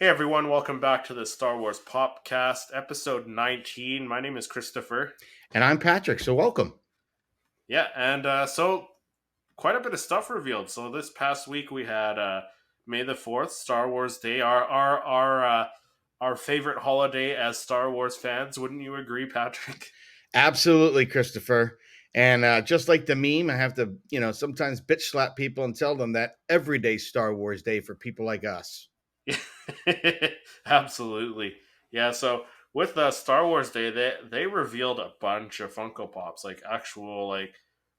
Hey everyone, welcome back to the Star Wars Popcast, episode 19. My name is Christopher. And I'm Patrick, so welcome. Yeah, and quite a bit of stuff revealed. So this past week we had May the 4th, Star Wars Day, our favorite holiday as Star Wars fans. Wouldn't you agree, Patrick? Absolutely, Christopher. And just like the meme, I have to, sometimes bitch slap people and tell them that every day Star Wars Day for people like us. Absolutely. Yeah, so with Star Wars Day, they revealed a bunch of Funko Pops, like actual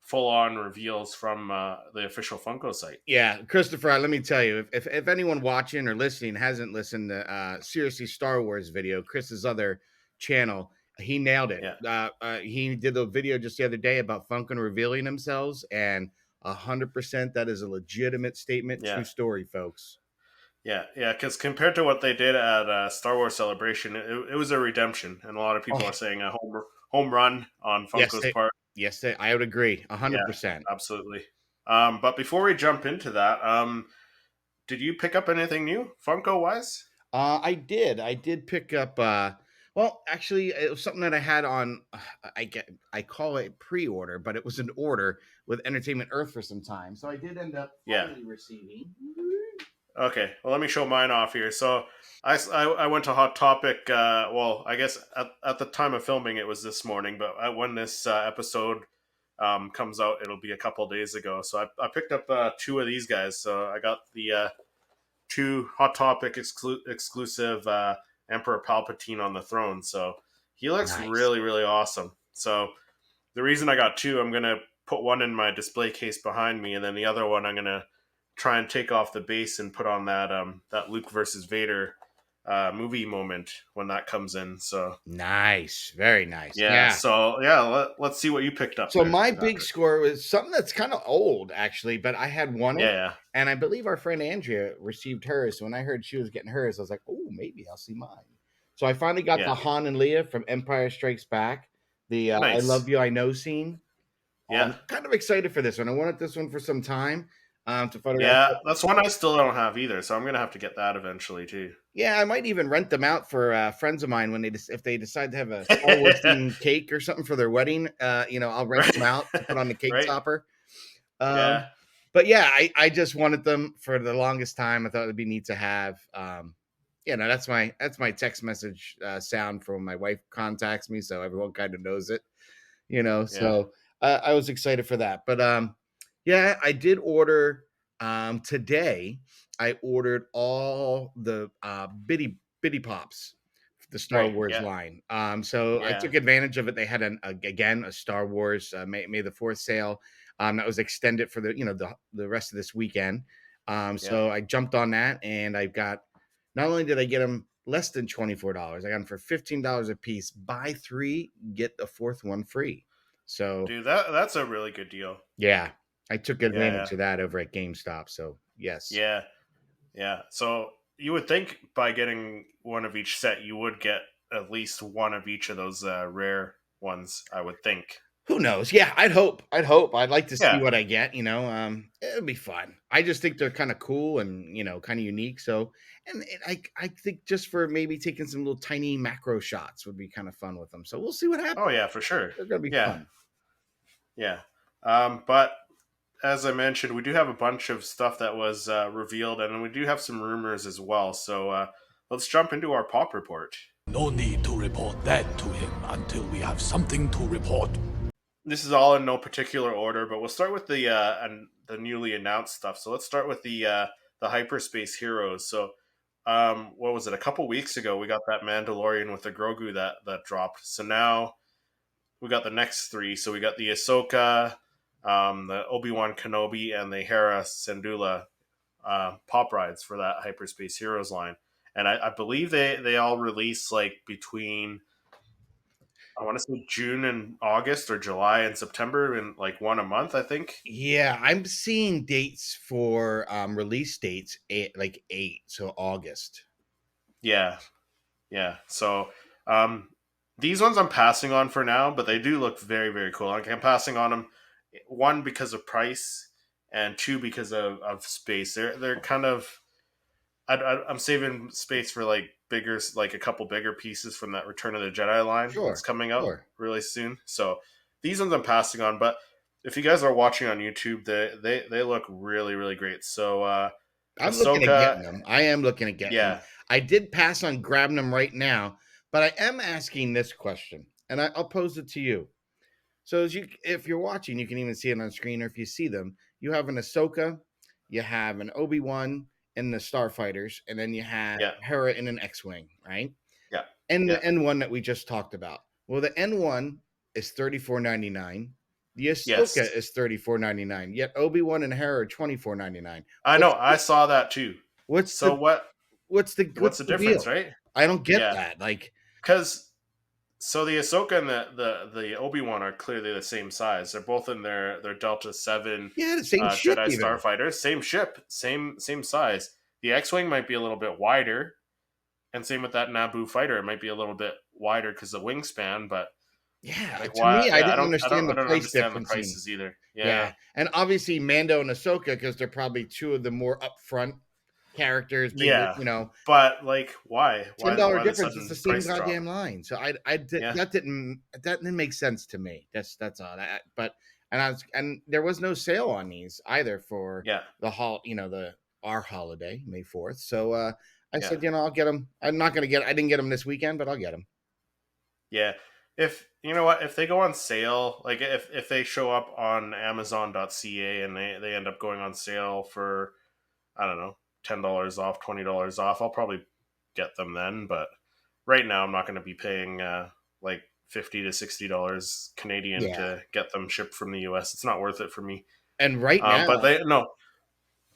full on reveals from the official Funko site. Yeah, Christopher, let me tell you, if anyone watching or listening hasn't listened to Seriously Star Wars video, Chris's other channel, he nailed it. Yeah. He did a video just the other day about Funko revealing themselves, and 100% that is a legitimate statement. True Yeah. story, folks. Yeah. Because compared to what they did at Star Wars Celebration, it was a redemption, and a lot of people Oh, are saying a home run on yes, Funko's part. I would agree, Yeah, 100%. absolutely. But before we jump into that, did you pick up anything new Funko wise? I did pick up. Well, actually, it was something that I had on. I call it pre-order, but it was an order with Entertainment Earth for some time. So I did end up Yeah. finally receiving. Okay, well, let me show mine off here. So I went to Hot Topic. Well, I guess at the time of filming, it was this morning, but when this episode comes out, it'll be a couple days ago. So I picked up two of these guys. So I got the two Hot Topic exclusive Emperor Palpatine on the throne. So he looks Nice. really, really awesome. So the reason I got two, I'm going to put one in my display case behind me, and then the other one I'm going to try and take off the base and put on that Luke versus Vader movie moment when that comes in. So Nice. Very nice. yeah, Yeah. so yeah, let's see what you picked up So there, my big Patrick. score was something that's kind of old, actually, but I had won it, Yeah, and I believe our friend Andrea received hers. So when I heard she was getting hers, I was like, "Oh, maybe I'll see mine." So I finally got yeah, the Han and Leia from Empire Strikes Back, the "I nice. love you, I know" scene. Yeah, Kind of excited for this one. I wanted this one for some time to photograph. yeah, that's one I still don't have either. So I'm gonna have to get that eventually too. Yeah, I might even rent them out for friends of mine when if they decide to have a Star Wars themed cake or something for their wedding. I'll rent them Right, out to put on the cake right. topper. Yeah, But yeah, I just wanted them for the longest time. I thought it'd be neat to have. That's my text message sound for when my wife contacts me, so everyone kind of knows it. yeah. So I was excited for that. But yeah, I did order today. I ordered all the bitty pops, the Star Right. Wars Yeah. line. So I Yeah. took advantage of it. They had again a Star Wars May the Fourth sale that was extended for the rest of this weekend. Yeah. So I jumped on that, and I've got, not only did I get them less than $24, I got them for $15 a piece. Buy three, get the fourth one free. So Dude, that's a really good deal. yeah, I took Yeah. advantage of that over at GameStop. So yes. Yeah. Yeah. So you would think by getting one of each set, you would get at least one of each of those rare ones. I would think. Who knows? Yeah, I'd hope. I'd like to see Yeah. what I get. It'll be fun. I just think they're kind of cool and kind of unique. So, and I think just for maybe taking some little tiny macro shots would be kind of fun with them. So we'll see what happens. Oh yeah, for sure. They're gonna be Yeah. fun. Yeah. But as I mentioned, we do have a bunch of stuff that was revealed, and we do have some rumors as well. So let's jump into our pop report. No need to report that to him until we have something to report. This is all in no particular order, but we'll start with the newly announced stuff. So let's start with the hyperspace heroes. So what was it? A couple weeks ago, we got that Mandalorian with the Grogu that dropped. So now we got the next three. So we got the Ahsoka, the Obi-Wan Kenobi, and the Hera Syndulla pop rides for that hyperspace heroes line. And I believe they all release like between, I want to say June and August, or July and September, in like one a month, I think. Yeah, I'm seeing dates for release dates eight, so August. Yeah, yeah. So these ones I'm passing on for now, but they do look very, very cool. Like, I'm passing on them, one because of price, and two because of space. They're kind of I'm saving space for like bigger, like a couple bigger pieces from that Return of the Jedi line that's Sure, coming out sure. really soon. So these ones I'm passing on, but if you guys are watching on YouTube, they look really really great. So I'm looking at Ahsoka, getting them. I am looking at getting them. yeah, I did pass on grabbing them right now, but I am asking this question, and I'll pose it to you. So if you're watching, you can even see it on screen, or if you see them, you have an Ahsoka, you have an Obi-Wan in the Starfighters, and then you have yeah, Hera in an X-wing, right? yeah, And yeah, the N1 that we just talked about. Well, the N1 is $34.99. The Ahsoka yes. is $34.99. Yet Obi-Wan and Hera are $24.99. I know. What's I saw that too. what's So the what's what's the the difference, deal? right? I don't get Yeah, that. Like, because so the Ahsoka and the Obi Wan are clearly the same size. They're both in their Delta 7 yeah, the same ship Jedi even. starfighters. Same ship, same size. The X Wing might be a little bit wider, and same with that Naboo fighter. It might be a little bit wider because of wingspan. But Yeah, like, to me, why? I Yeah, didn't understand I the don't price understand the difference. prices either. Yeah, Yeah, and obviously Mando and Ahsoka because they're probably two of the more upfront characters. Bigger, yeah. But like, why? $10 Why the difference. It's the sudden same price drop? goddamn line. So Yeah, that didn't make sense to me. That's all that. But and there was no sale on these either for yeah, the our holiday May 4th. So I yeah. said, I'll get them. I'm not gonna get. I didn't get them this weekend, but I'll get them. Yeah. If you know what, if they go on sale, like if they show up on Amazon.ca and they end up going on sale for I don't know, $10 off, $20 off, I'll probably get them then. But right now I'm not gonna be paying like $50 to $60 Canadian Yeah, to get them shipped from the US. It's not worth it for me. and right But now, they no,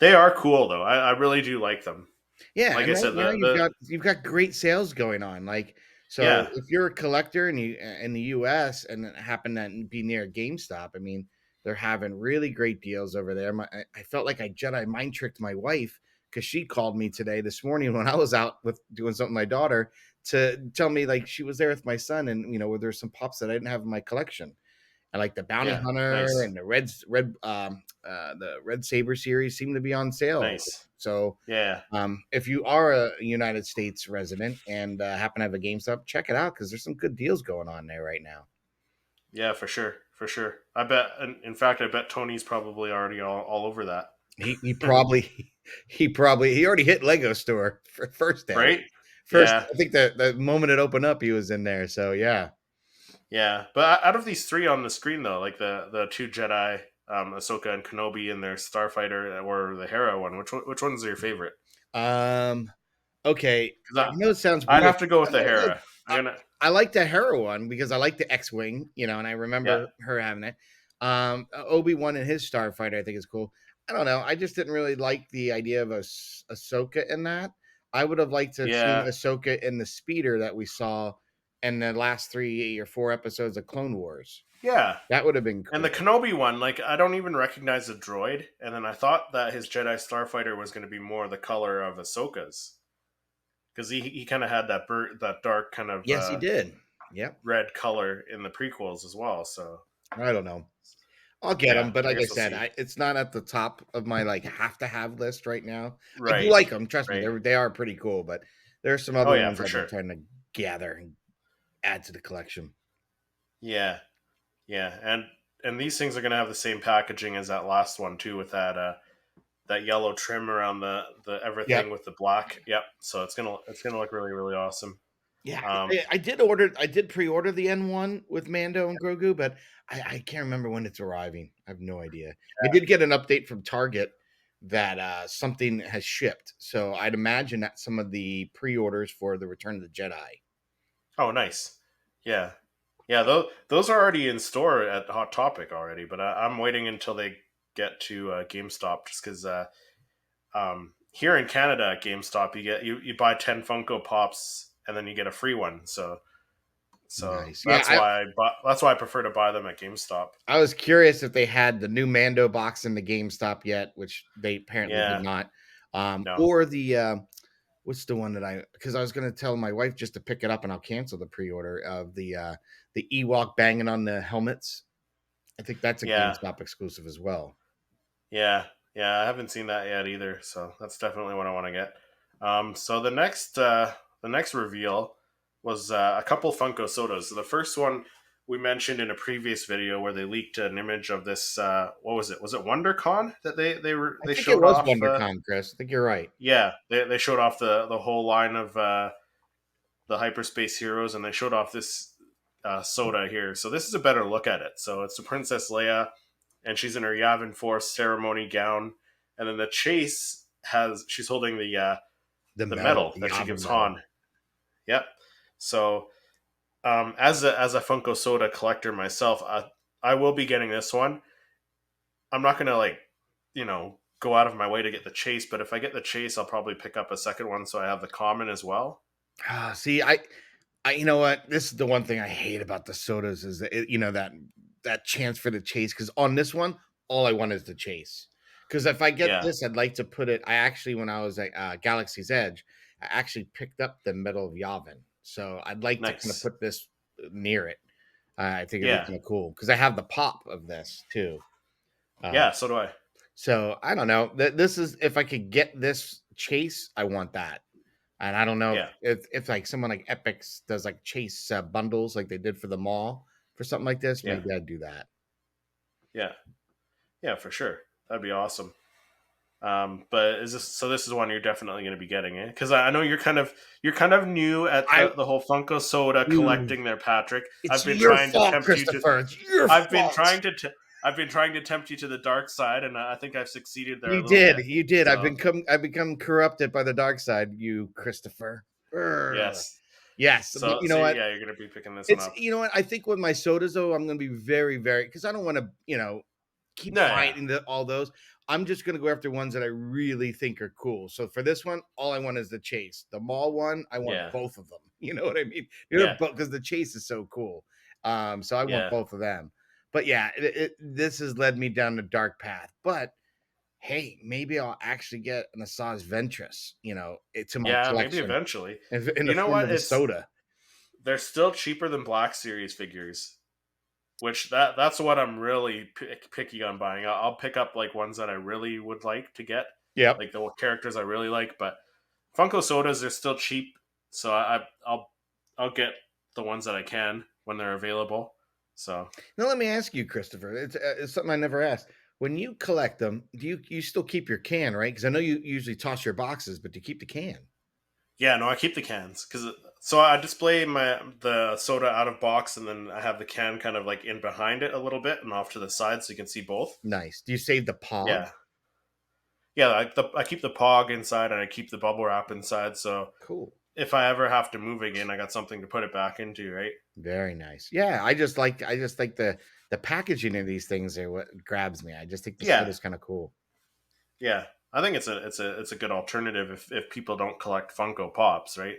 they are cool though. I really do like them. Yeah, Like and I right said, now the you've got great sales going on. Like, so yeah, if you're a collector and you in the US and it happen to be near GameStop, I mean, they're having really great deals over there. I felt like I Jedi mind tricked my wife because she called me today this morning when I was out with doing something with my daughter to tell me like she was there with my son and where there's some pops that I didn't have in my collection. And like the Bounty yeah, Hunter nice, and the Red Saber series seem to be on sale. nice, So yeah. if you are a United States resident and happen to have a GameStop, check it out because there's some good deals going on there right now. Yeah, for sure, for sure. I bet. In fact, I bet Tony's probably already all over that. He probably he already hit Lego store for first day. Right? First, Yeah, I think the moment it opened up, he was in there. So yeah. yeah. But out of these three on the screen, though, like the two Jedi, Ahsoka and Kenobi, and their Starfighter or the Hera one, which one's your favorite? Um. Okay. I Because know it sounds I'd weird. have to go with I the don't like. Hera. I'm gonna. I like the Hera one because I like the X-wing, and I Yeah, remember her having it. Obi-Wan and his starfighter, I think is cool. I don't know. I just didn't really like the idea of Ahsoka in that. I would have liked to have seen yeah, Ahsoka in the speeder that we saw in the last 3 or 4 episodes of Clone Wars. yeah. That would have been And the cool. Kenobi one, like I don't even recognize the droid, and then I thought that his Jedi Starfighter was going to be more the color of Ahsoka's because he kind of had that dark kind of Yes, he did. Yep. red color in the prequels as well. So I don't know. I'll get yeah, them, but I like I guess we'll said, see. it's not at the top of my like have to have list right now. I do Right, like them. Trust me, right. they are pretty cool, but there's some Oh other yeah, ones for I've been sure. trying to gather and add to the collection. Yeah, yeah, and these things are gonna have the same packaging as that last one too, with that yellow trim around the Yep. everything with the black. Yep. So it's gonna look really really awesome. Yeah, Um, I did pre-order the N1 with Mando and Grogu, but I can't remember when it's arriving. I have no idea. I did get an update from Target that something has shipped, so I'd imagine that some of the pre-orders for the Return of the Jedi. oh, nice. Yeah, yeah. Those are already in store at Hot Topic already, but I'm waiting until they get to GameStop just because here in Canada at GameStop you buy 10 Funko Pops and then you get a free one. So Nice. Yeah, that's why I prefer to buy them at GameStop. I was curious if they had the new Mando box in the GameStop yet, which they apparently did Yeah, not. no, Or the what's the one that because I was gonna tell my wife just to pick it up and I'll cancel the pre-order of the Ewok banging on the helmets. I think that's a yeah, GameStop exclusive as well. yeah, yeah. I haven't seen that yet either, so that's definitely what I want to get. So the next reveal was a couple Funko sodas. So the first one we mentioned in a previous video where they leaked an image of this. What was it? Was it WonderCon that I they think it showed was off? WonderCon, Chris. I think you're right. Yeah, they showed off the whole line of the hyperspace heroes, and they showed off this soda here. So this is a better look at it. So it's the Princess Leia, and she's in her Yavin Force ceremony gown, and then the chase has she's holding The the medal, medal the that she Yavin gives medal. Han. Yep. So as a Funko Soda collector myself, I will be getting this one. I'm not gonna go out of my way to get the chase, but if I get the chase, I'll probably pick up a second one so I have the common as well. See, you know what? This is the one thing I hate about the sodas is that that chance for the chase. Because on this one, all I want is the chase. Because if I get Yeah, this, I'd like to put it. I actually, when I was at Galaxy's Edge, I actually picked up the Medal of Yavin. So I'd like to kind of nice. put this near it. I think it'd be Yeah, kind of cool because I have the pop of this too. Uh, yeah. So do I. so I don't know. This is if I could get this chase, I want that. And I don't know Yeah, if like someone like Epix does like chase bundles like they did for the mall for something like this, yeah, maybe I'd do that. yeah, yeah, for sure. That'd be awesome. But is this so? This is one you're definitely going to be getting, eh? Because I know you're kind of new at I the whole Funko Soda you collecting there, Patrick. It's I've been your trying to fault, tempt you to. Christopher. It's your I've been fault. trying to. I've been trying to tempt you to the dark side, and I think I've succeeded there a You little did. bit. You did. So I've become corrupted by the dark side, you Christopher. Urgh. yes, Yes, but so you know see, what? yeah, you're going to be picking this one It's up. you know what? I think with my sodas though, I'm gonna be very because I don't want to, keep No, yeah, buying all those. I'm just gonna go after ones that I really think are cool. So for this one, all I want is the chase. The mall one, I want yeah, both of them. You know what I mean? They're yeah, both because the chase is so cool. So I want yeah, both of them. But yeah, this has led me down the dark path. But hey, maybe I'll actually get an Asajj Ventress, to my yeah. Maybe collection eventually. in the You know form what? of a It's soda. they're still cheaper than Black Series figures. Which that's what I'm really picky on buying. I'll pick up like ones that I really would like to get, Yep. like the characters I really like. But Funko sodas are still cheap, so I'll get the ones that I can when they're available. So Now let me ask you, Christopher. It's something I never asked. When you collect them, do you still keep your can, right? Because I know you usually toss your boxes, but do you keep the can? yeah, no, I keep the cans because so I display the soda out of box, and then I have the can kind of like in behind it a little bit and off to the side, so you can see both. Nice. Do you save the pog? Yeah, yeah. I keep the pog inside and I keep the bubble wrap inside, so Cool. if I ever have to move again, I got something to put it back into, right? Very nice. Yeah, I just like the packaging of these things are what grabs me. I just think the Yeah, soda's kind of cool. yeah. I think it's a good alternative if people don't collect Funko Pops, right?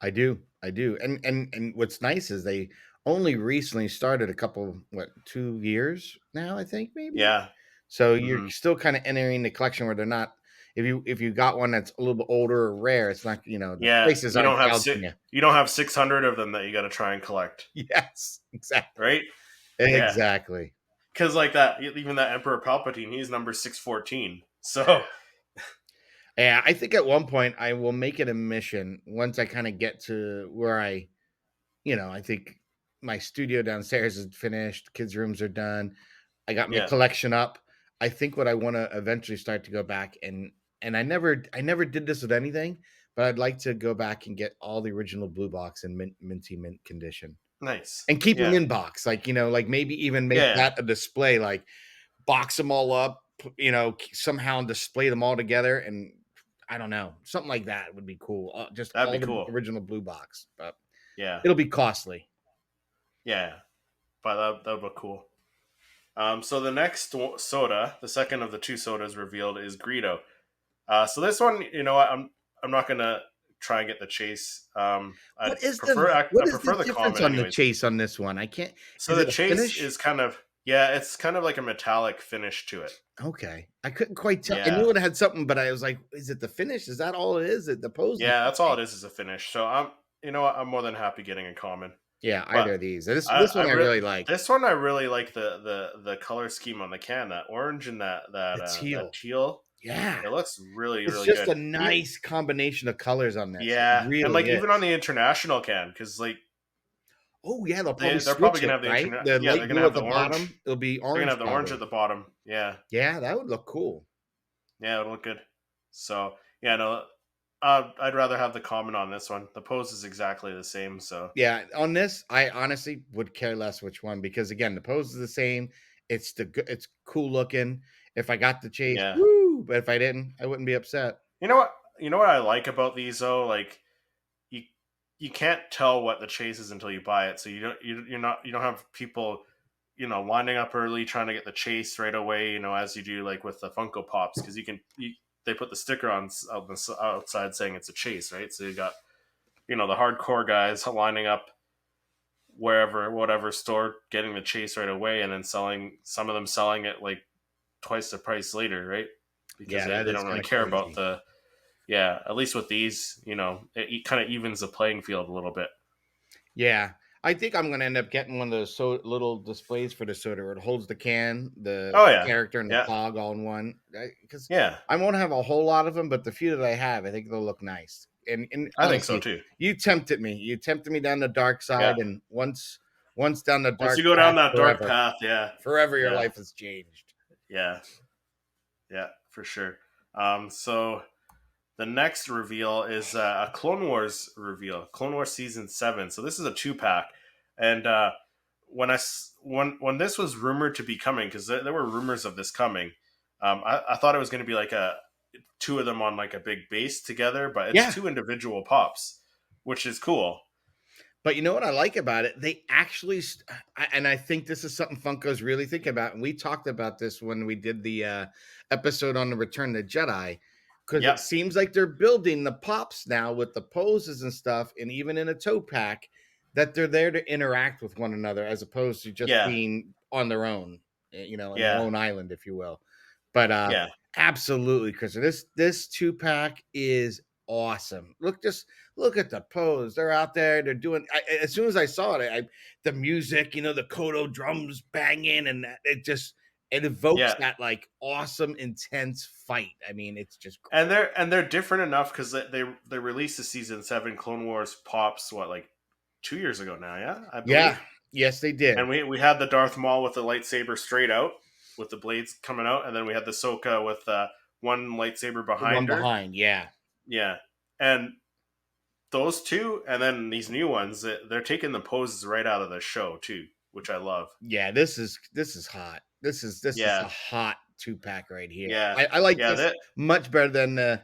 I do. And what's nice is they only recently started a couple 2 years now, I think maybe. Yeah. So you're Hmm. still kind of entering the collection where they're not. If you got one that's a little bit older or rare, it's not the Yeah. prices aren't gouging you. You don't have 600 of them that you got to try and collect, Yes, exactly, right? Yeah. exactly. Because like that, even that Emperor Palpatine, he's number 614. So Yeah, I think at one point I will make it a mission once I kind of get to where I think my studio downstairs is finished, kids' rooms are done. I got my yeah, collection up. I think what I want to eventually start to go back and I never did this with anything, but I'd like to go back and get all the original blue box in minty mint condition nice. and keep them Yeah, in box. Like, like maybe even make yeah, that a display, like box them all up, somehow display them all together. And I don't know, something like that would be cool. Just that'd be all the cool. original blue box, but Yeah, it'll be costly. yeah, but that would look cool. So the next soda, the second of the two sodas revealed, is Greedo. So this one, I'm not gonna try and get the chase. What I is the prefer the difference common on the anyways. chase on this one? I can't. So Is the it a chase finish? is kind of yeah, it's kind of like a metallic finish to it. Okay, I couldn't quite tell. I Yeah, knew it had something, but I was like, "Is it the finish? Is that all it is? It the pose looks yeah, that's all okay." it is a finish. So I'm more than happy getting a common. Yeah, But either of these. This one I really like. this one I really like the color scheme on the can, that orange and that The that teal. teal. Yeah. It looks really, It's really just good. a nice combination of colors on this. It Yeah, and really like even on is. the international can, because like Oh yeah, they'll probably they're probably switch gonna it, have the right? internet. The Yeah, light they're gonna blue have at the the orange. bottom, it'll be They're gonna orange have the orange at probably. the bottom. Yeah, Yeah, that would look cool. yeah, it'll look good. So yeah, no, I'd rather have the common on this one. The pose is exactly the same. So Yeah, on this, I honestly would care less which one because again, the pose is the same. It's cool looking. If I got the chase, yeah, woo! But if I didn't, I wouldn't be upset. you know what? You know what I like about these though, like you you can't tell what the chase is until you buy it. So you don't have people lining up early trying to get the chase right away. As you do like with the Funko Pops, because they put the sticker on the outside saying it's a chase, right? So you got the hardcore guys lining up wherever whatever store getting the chase right away, and then some of them selling it like twice the price later, right? Because Yeah, they, that they is don't really kind of care about crazy. the yeah, at least with these, it kind of evens the playing field a little bit. Yeah, I think I'm gonna end up getting one of those little displays for the soda where it holds the can, the Oh yeah, character, and the yeah, fog all in one. Because yeah. I won't have a whole lot of them, but the few that I have, I think they'll look nice. And I think so honestly, too. you tempted me. You tempted me down the dark Yeah. side, and once down the Once dark you go down path, that dark forever, path, yeah, forever, your yeah, life has changed. yeah, yeah, for sure. So the next reveal is a Clone Wars reveal, Clone Wars season 7. So this is a 2-pack, and when this was rumored to be coming, because there were rumors of this coming, I thought it was going to be like a two of them on like a big base together, but it's Yeah, two individual pops, which is cool. but you know what I like about it? They actually, and I think this is something Funko's really thinking about. And we talked about this when we did the episode on the Return of the Jedi, because it Yep. seems like they're building the pops now with the poses and stuff, and even in a toe pack, that they're there to interact with one another as opposed to just Yeah. being on their own, in their Yeah. own island, if you will. But Yeah. absolutely, Chris, this 2-pack is awesome. Look at the pose. They're out there. They're doing. As soon as I saw it, the music, the Kodo drums banging, and it evokes Yeah. that like awesome, intense fight. I mean, it's just And great. they're different enough because they released the season 7 Clone Wars pops like 2 years ago now, yeah, I Yeah, believe. yes, they did. And we had the Darth Maul with the lightsaber straight out, with the blades coming out, and then we had the Ahsoka with one lightsaber The one behind her. behind, yeah, Yeah, and those two, and then these new ones, they're taking the poses right out of the show too, which I love. yeah. This is hot. This is a Yeah, hot 2-pack right here. yeah, I like yeah. this That much better than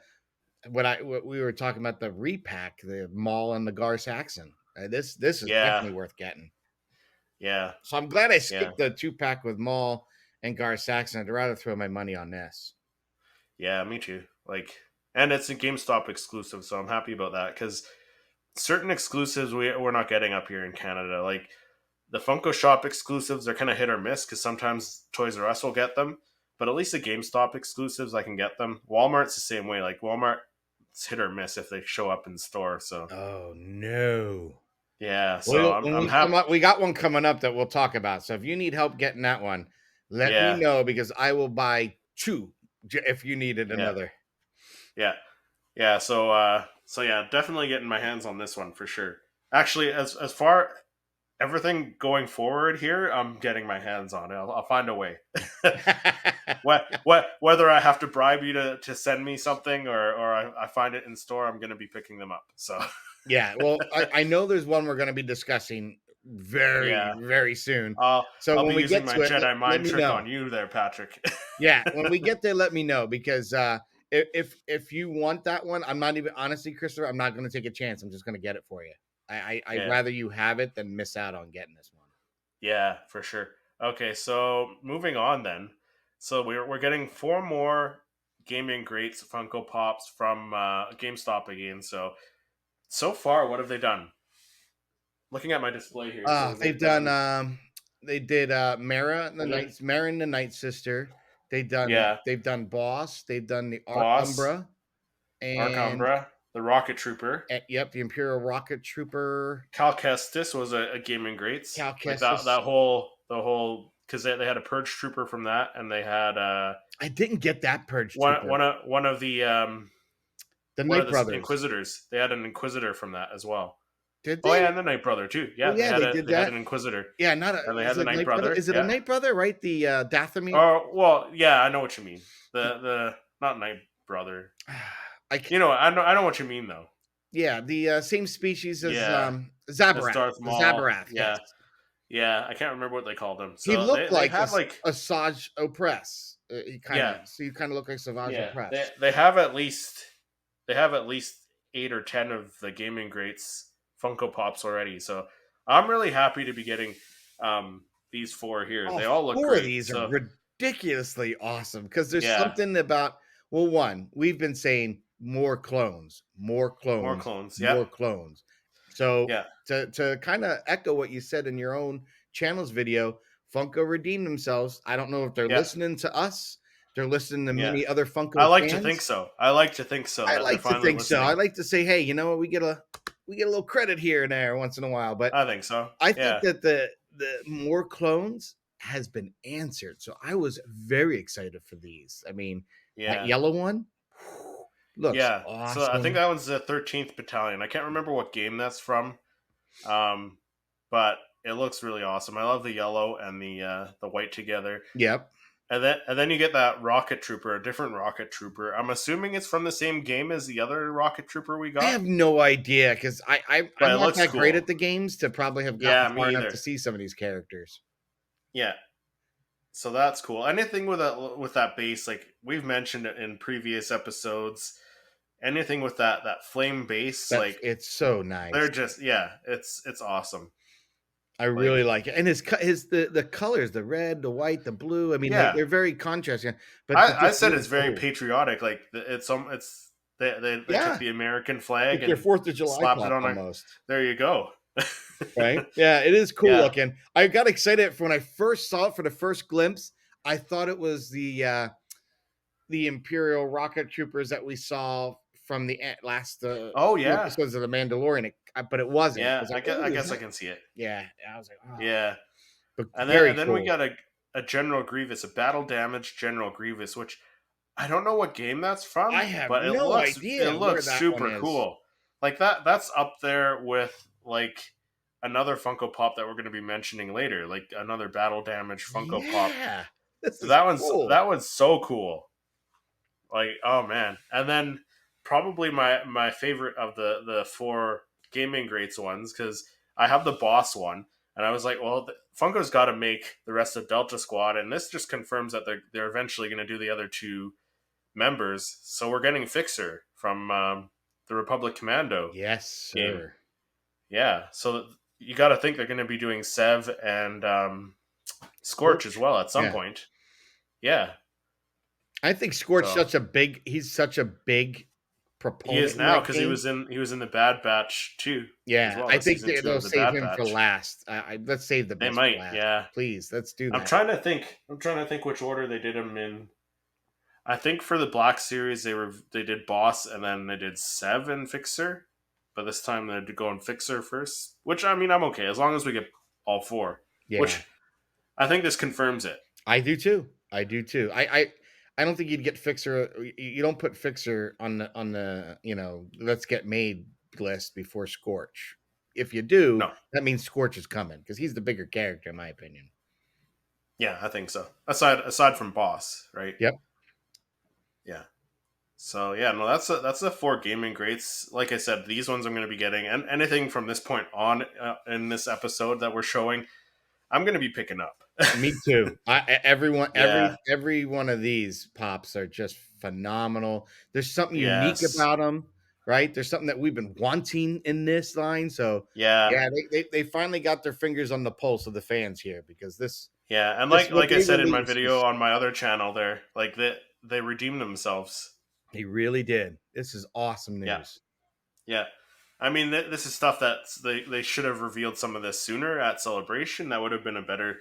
what we were talking about, the repack, the Maul and the Gar Saxon. This is yeah, definitely worth getting. yeah, So I'm glad I yeah, skipped the 2-pack with Maul and Gar Saxon. I'd rather throw my money on this. yeah. Me too. Like, and it's a GameStop exclusive, so I'm happy about that because certain exclusives we're not getting up here in Canada. Like the Funko Shop exclusives are kind of hit or miss because sometimes Toys R Us will get them, but at least the GameStop exclusives I can get them. Walmart's the same way. Like Walmart, it's hit or miss if they show up in store. So Oh no. yeah, so Well, I'm when I'm we come happy. up, we got one coming up that we'll talk about. So if you need help getting that one, let me Yeah, know because I will buy two if you needed yeah, another. yeah, yeah. So yeah, definitely getting my hands on this one for sure. Actually, as far everything going forward here, I'm getting my hands on it. I'll find a way. Whether I have to bribe you to send me something or I find it in store, I'm going to be picking them up. So Yeah, well, I know there's one we're going to be discussing very, yeah, very soon. I'll So I'll when be we using get my to it, Jedi let mind me trick know. on you there, Patrick. Yeah, when we get there, let me know because if you want that one, I'm not even honestly, Christopher, I'm not going to take a chance. I'm just going to get it for you. I'd Yeah, rather you have it than miss out on getting this one. yeah, for sure. Okay, so moving on then. So we're getting 4 more gaming greats Funko Pops from GameStop again. So far, what have they done? Looking at my display here, so They've they've done done they did Mara and the Night Sister. yeah, They've done Boss, they've done the Arc Boss, Umbra, and Arcambra, the Rocket Trooper, yep, the Imperial Rocket Trooper, Cal Kestis was a gaming greats. Cal Like that Kestis. that whole the whole because they had a purge trooper from that, and they had I didn't get that Purge Trooper. one of the The one of Night the Brothers. Inquisitors. They had an Inquisitor from that as well. Did Oh they? yeah, and the Night Brother too. Oh Yeah, yeah, they did they had that. an Inquisitor, Yeah, not a and they had is the it Night Night Brother? Brother. Is it a Yeah. Night Brother, right? The Dathomir? Oh well, yeah, I know what you mean. The not Night Brother. I can't, You know, I know what you mean though. yeah, the same species as Yeah, as Zabarath. Darth The Maul. Zabarath, yes. Yeah, yeah. I can't remember what they called him. He So looked they like have like a Saj Opress. He kind yeah, of so you kind of look like Savage yeah. Opress. They have at least 8 or 10 of the gaming greats Funko Pops already. So I'm really happy to be getting these 4 here. All They all look four of great. these are So ridiculously awesome because there's yeah, something about, well, one, we've been saying more clones, more more clones, clones. Yeah, more clones. So yeah, to kind of echo what you said in your own channel's video, Funko redeemed themselves. I don't know if they're yeah, listening to us, they're listening to yeah. many other I Funko like to think fans. so. I like to think so I that they're like to finally think so. I listening. like to say, hey, you know what, we get a little credit here and there once in a while, but I think so. I think Yeah, that the more clones has been answered. So I was very excited for these. I mean, that yeah. yellow one looks Yeah, so I think awesome. that one's the 13th Battalion. I can't remember what game that's from, um, but it looks really awesome. I love the yellow and the white together, Yep. and then you get that rocket trooper, a different rocket trooper. I'm assuming it's from the same game as the other rocket trooper we I got, have no idea because but I'm it not looks that great cool. at the games to probably have gotten Yeah, far me enough to either. see some of these characters. Yeah, so that's cool. Anything with that base, like we've mentioned it in previous episodes, anything with that flame base, That's like it's so they're nice. just yeah, it's awesome. I Like really like it, and his the colors, the red, the white, the blue. I mean, yeah, they're very contrasting, but they're I just said it's really very cool. patriotic. Like it's they took Yeah, the American flag it's their and 4th of July slapped it pop on a. almost. There you go. Right? Yeah, it is cool Yeah. looking. I got excited for when I first saw it for the first glimpse. I thought it was the Imperial rocket troopers that we saw from the last Oh few yeah. episodes of the Mandalorian, but it wasn't. I Yeah. was like, I "Oh, is guess I that?" can see it. Yeah, I was like, "Oh," Yeah. but And very then we cool. got a General Grievous, a battle damaged General Grievous, which I don't know what game that's I from, have but no it idea where looks that one super is. cool. Like that's up there with like another Funko Pop that we're going to be mentioning later, like another battle damaged Funko Pop. Yeah, this is That cool. one's so cool. Like oh man, and then probably my favorite of the 4 gaming greats ones because I have the boss one, and I was like, well, Funko's got to make the rest of Delta Squad, and this just confirms that they're eventually going to do the other 2 members. So we're getting Fixer from the Republic Commando Yes, game. sir. Yeah, so you got to think they're going to be doing Sev and Scorch as Scorch. well at some Yeah, point. Yeah, I think Scorch so he's such a big he is proponent in now that because game. he was in the Bad Batch too as Yeah, well, I the think season 2 they'll of the save Bad him for Batch. last. Let's save the They best for might, last, yeah. please. Let's do I'm that. trying to think. I'm trying to think which order they did them in. I think for the Black Series they did Boss and then they did Sev and Fixer, but this time they're going Fixer first. Which I mean I'm okay as long as we get all 4. Yeah, Which I think this confirms it. I do too. I do too. I don't think you'd get Fixer. You don't put Fixer on the let's get made list before Scorch. If you do, No, that means Scorch is coming because he's the bigger character, in my opinion. yeah, I think so. Aside from Boss, right? Yep. Yeah. So yeah, no, that's the 4 gaming greats. Like I said, these ones I'm going to be getting, and anything from this point on in this episode that we're showing, I'm going to be picking up. Me too. Everyone, Yeah. every one of these pops are just phenomenal. There's something unique Yes. about them, right? There's something that we've been wanting in this line. So Yeah. yeah, they finally got their fingers on the pulse of the fans here because Yeah. And this what like I they said in my released video is on my other channel, there, like they redeemed themselves. he really did. This is awesome Yeah. news. Yeah. I mean, this is stuff that they should have revealed some of this sooner at Celebration. That would have been a better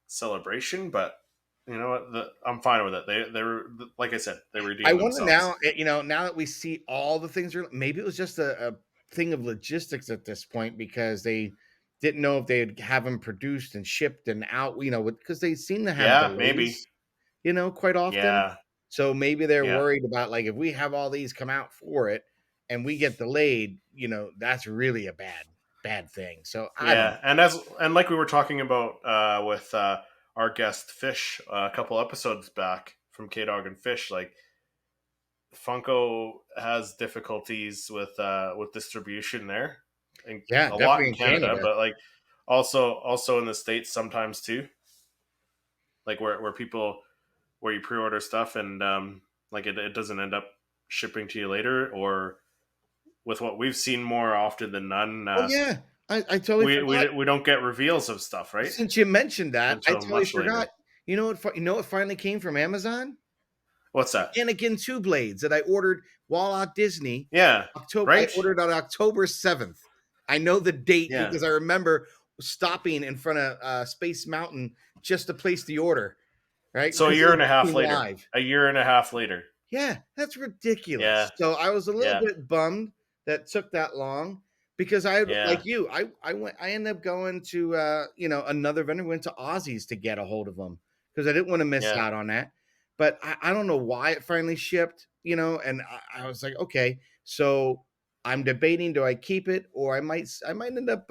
celebration, but you know what? I'm fine with it. They were like I said, they I redeemed wonder themselves. now, now that we see all the things, maybe it was just a thing of logistics at this point because didn't know if they'd have them produced and shipped and out, because they seem to have Yeah, maybe. delays, quite often. Yeah, So maybe they're yeah, worried about, like, if we have all these come out for it and we get delayed, that's really a bad thing. So I don't know. yeah. And like we were talking about with our guest Fish a couple episodes back from K Dog and Fish, like Funko has difficulties with distribution there, and Yeah, a lot definitely in in Canada, Canada. but like also in the States sometimes too, like where people where you pre-order stuff and like it doesn't end up shipping to you later, or with what we've seen more often than none, Oh yeah, I totally forgot. we don't get reveals of stuff, right, Since you mentioned that, I until totally much forgot. later. You know what finally came from Amazon? What's that? Anakin 2 blades that I ordered while at Disney. Yeah, I right. ordered on October 7th. I know the date Yeah. because I remember stopping in front of Space Mountain just to place the order, right? So a Because year it and a half came later. live. A year and a half later. Yeah, that's Yeah, ridiculous. So I was a little yeah, bit bummed that took that long because I yeah, like you. I ended up going to another vendor, went to Ozzy's to get a hold of them because I didn't want to miss yeah. out on that. But I don't know why it finally shipped, and I was like, okay, so I'm debating, do I keep it, or I might end up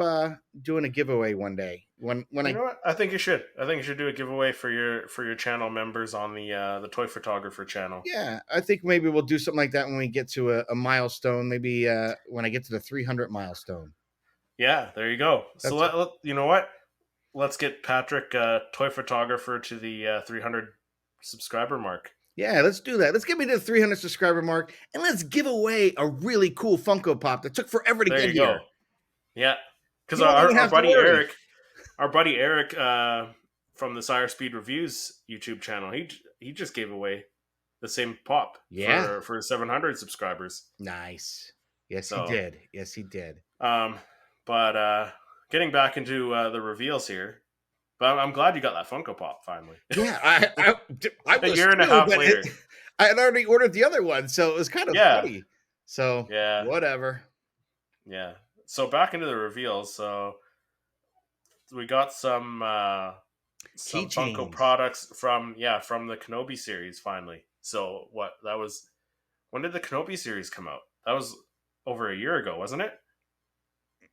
doing a giveaway one day when You I. know what? I think you should. I think you should do a giveaway for your channel members on the Toy Photographer channel. Yeah, I think maybe we'll do something like that when we get to a milestone. Maybe when I get to the 300 milestone. Yeah, there you go. So That's you know what? Let's get Patrick, Toy Photographer, to the 300 subscriber mark. Yeah, let's do that. Let's get me to the 300 subscriber mark and let's give away a really cool Funko Pop that took forever to There get you here. go. Yeah, because You won't even our have to buddy worry. Eric from the Sire Speed Reviews YouTube channel, he just gave away the same pop Yeah, for 700 subscribers. nice. Yes, he So, did. Yes, he did. um, but getting back into the reveals here, but I'm glad you got that Funko Pop finally. Yeah, I A was year and a too, half but later. I had already ordered the other one, so it was kind of Yeah, funny. So yeah, whatever. yeah. So back into the reveals. So we got some Funko Keychains. products from the Kenobi series finally. So what that was when did the Kenobi series come out? That was over a year ago, wasn't it?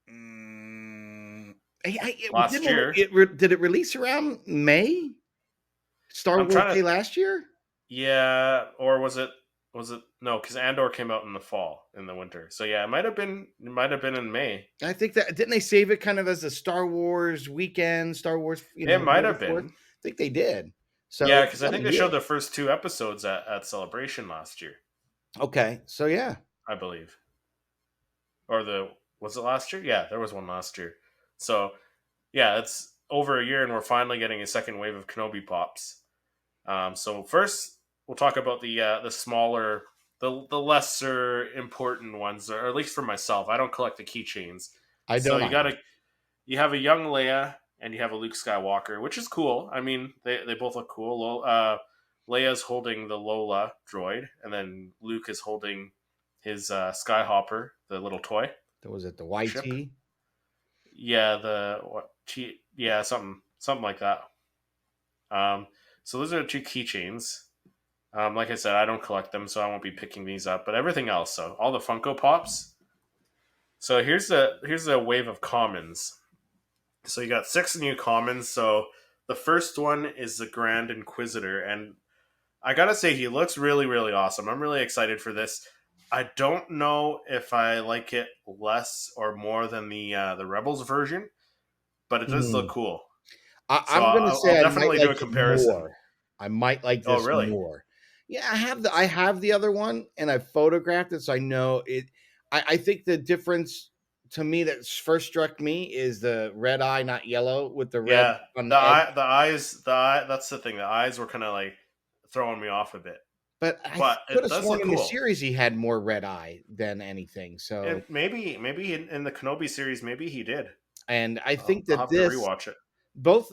Mm, Last year. did it release around May? Star I'm Wars trying Day to last year? yeah, or was it no, because Andor came out in the fall, in the winter. So yeah, it might have been in May. I think that didn't they save it kind of as a Star Wars weekend, Star Wars, It might May the have 4th? been. I think they did. So Yeah, it's because I about a think they year. showed the first two episodes at Celebration last year, Okay. So yeah. I believe. Or was it last year? Yeah, there was one last year. So yeah, it's over a year, and we're finally getting a second wave of Kenobi pops. So first, we'll talk about the smaller, the lesser important ones, or at least for myself. I don't collect the keychains, I so don't either. you have a young Leia and you have a Luke Skywalker, which is cool. I mean, they both look cool. Leia's holding the Lola droid, and then Luke is holding his Skyhopper, the little toy Was it the ship. YT? Yeah, yeah, something like that. So those are the two keychains. Like I said, I don't collect them, so I won't be picking these up. But everything else, so all the Funko Pops. So here's a wave of commons. So you got 6 new commons. So the first one is the Grand Inquisitor, and I gotta say he looks really really awesome. I'm really excited for this. I don't know if I like it less or more than the Rebels version, but it does look Hmm. cool. So I'm gonna I'll say I might definitely do like a it comparison. more. I might like Oh, this really? more. Yeah, I have the other one and I photographed it, so I know it. I think the difference to me that first struck me is the red eye, not yellow, with the red Yeah, on the edge. the eye. That's the thing. The eyes were kind of like throwing me off a bit, But I but could it have does sworn look in the cool. series he had more red eye than anything. So, And maybe in the Kenobi series, maybe he did. and I I'll, think I'll that have to this rewatch it. both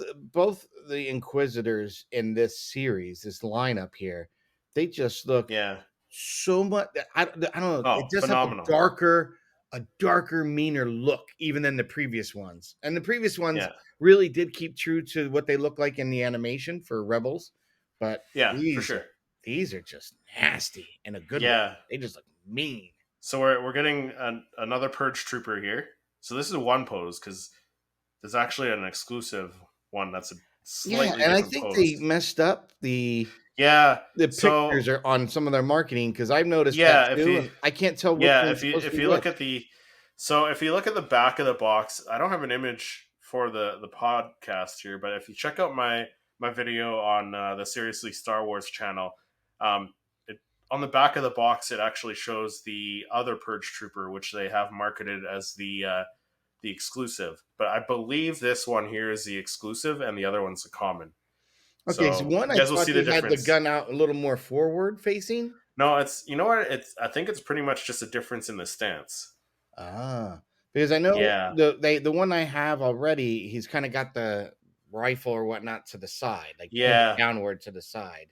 the Inquisitors in this series, this lineup here, they just look Yeah. so much. I don't know. Oh, It just have a phenomenal. darker, a darker, meaner look even than the previous ones. And the previous ones Yeah. really did keep true to what they look like in the animation for Rebels, but Yeah, for these sure. are these are just nasty in a good way. Yeah. They just look mean. So we're getting another Purge Trooper here. So this is one pose because there's actually an exclusive one that's a Yeah, slightly and I different think they pose. messed up Yeah. the So pictures are on some of their marketing because I've noticed that yeah, if too, you and I can't tell which yeah one's supposed to if be you look which. at the so if you look at the back of the box, I don't have an image for the podcast here, but if you check out my video on the Seriously Star Wars channel, it, on the back of the box it actually shows the other Purge Trooper, which they have marketed as the exclusive. But I believe this one here is the exclusive, and the other one's the common. Okay, so So one you I guys will thought see the they had the difference. gun out a little more forward facing. No, it's you know what it's. I think it's pretty much just a difference in the stance. Ah, because I know Yeah, the one I have already, he's kind of got the rifle or whatnot to the side, like pointed yeah, downward to the side.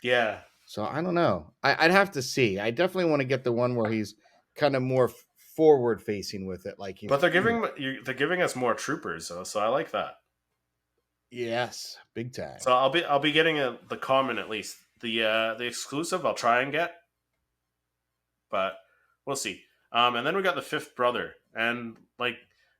yeah. So I don't know. I'd have to see. I definitely want to get the one where he's kind of more forward facing with it, like he's But they're pointing. giving us more troopers, so I like that. Yes, big time. So I'll be getting the common at least. The exclusive I'll try and get, but we'll see. And then we got the fifth brother, and like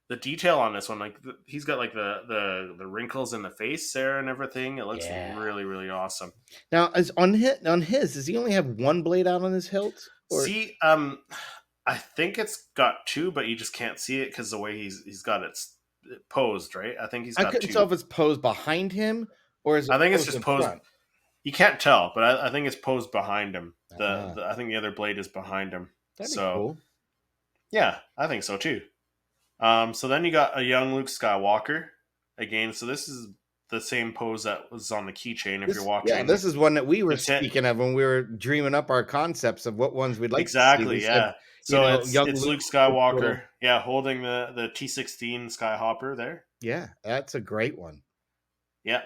the detail on this one, like he's got like the wrinkles in the face there and everything. It looks Yeah. really awesome. Now, is on his, does he only have one blade out on his hilt, or See, I think it's got two, but you just can't see it because the way he's got it posed, right? I think he's I got couldn't tell two. if it's posed behind him or is it I think it's posed just in posed. front? You can't tell, but I think it's posed behind him. Ah, I think the other blade is behind him. that'd be So cool. yeah, I think so too. So then you got a young Luke Skywalker again. So this is the same pose that was on the keychain. If you're Yeah, watching this is one that we were the ten, speaking of when we were dreaming up our concepts of what ones we'd like to see. We exactly, said, yeah. So young it's Luke Luke with little. Skywalker, yeah, holding the T16 Skyhopper there. Yeah, that's a great one. Yeah.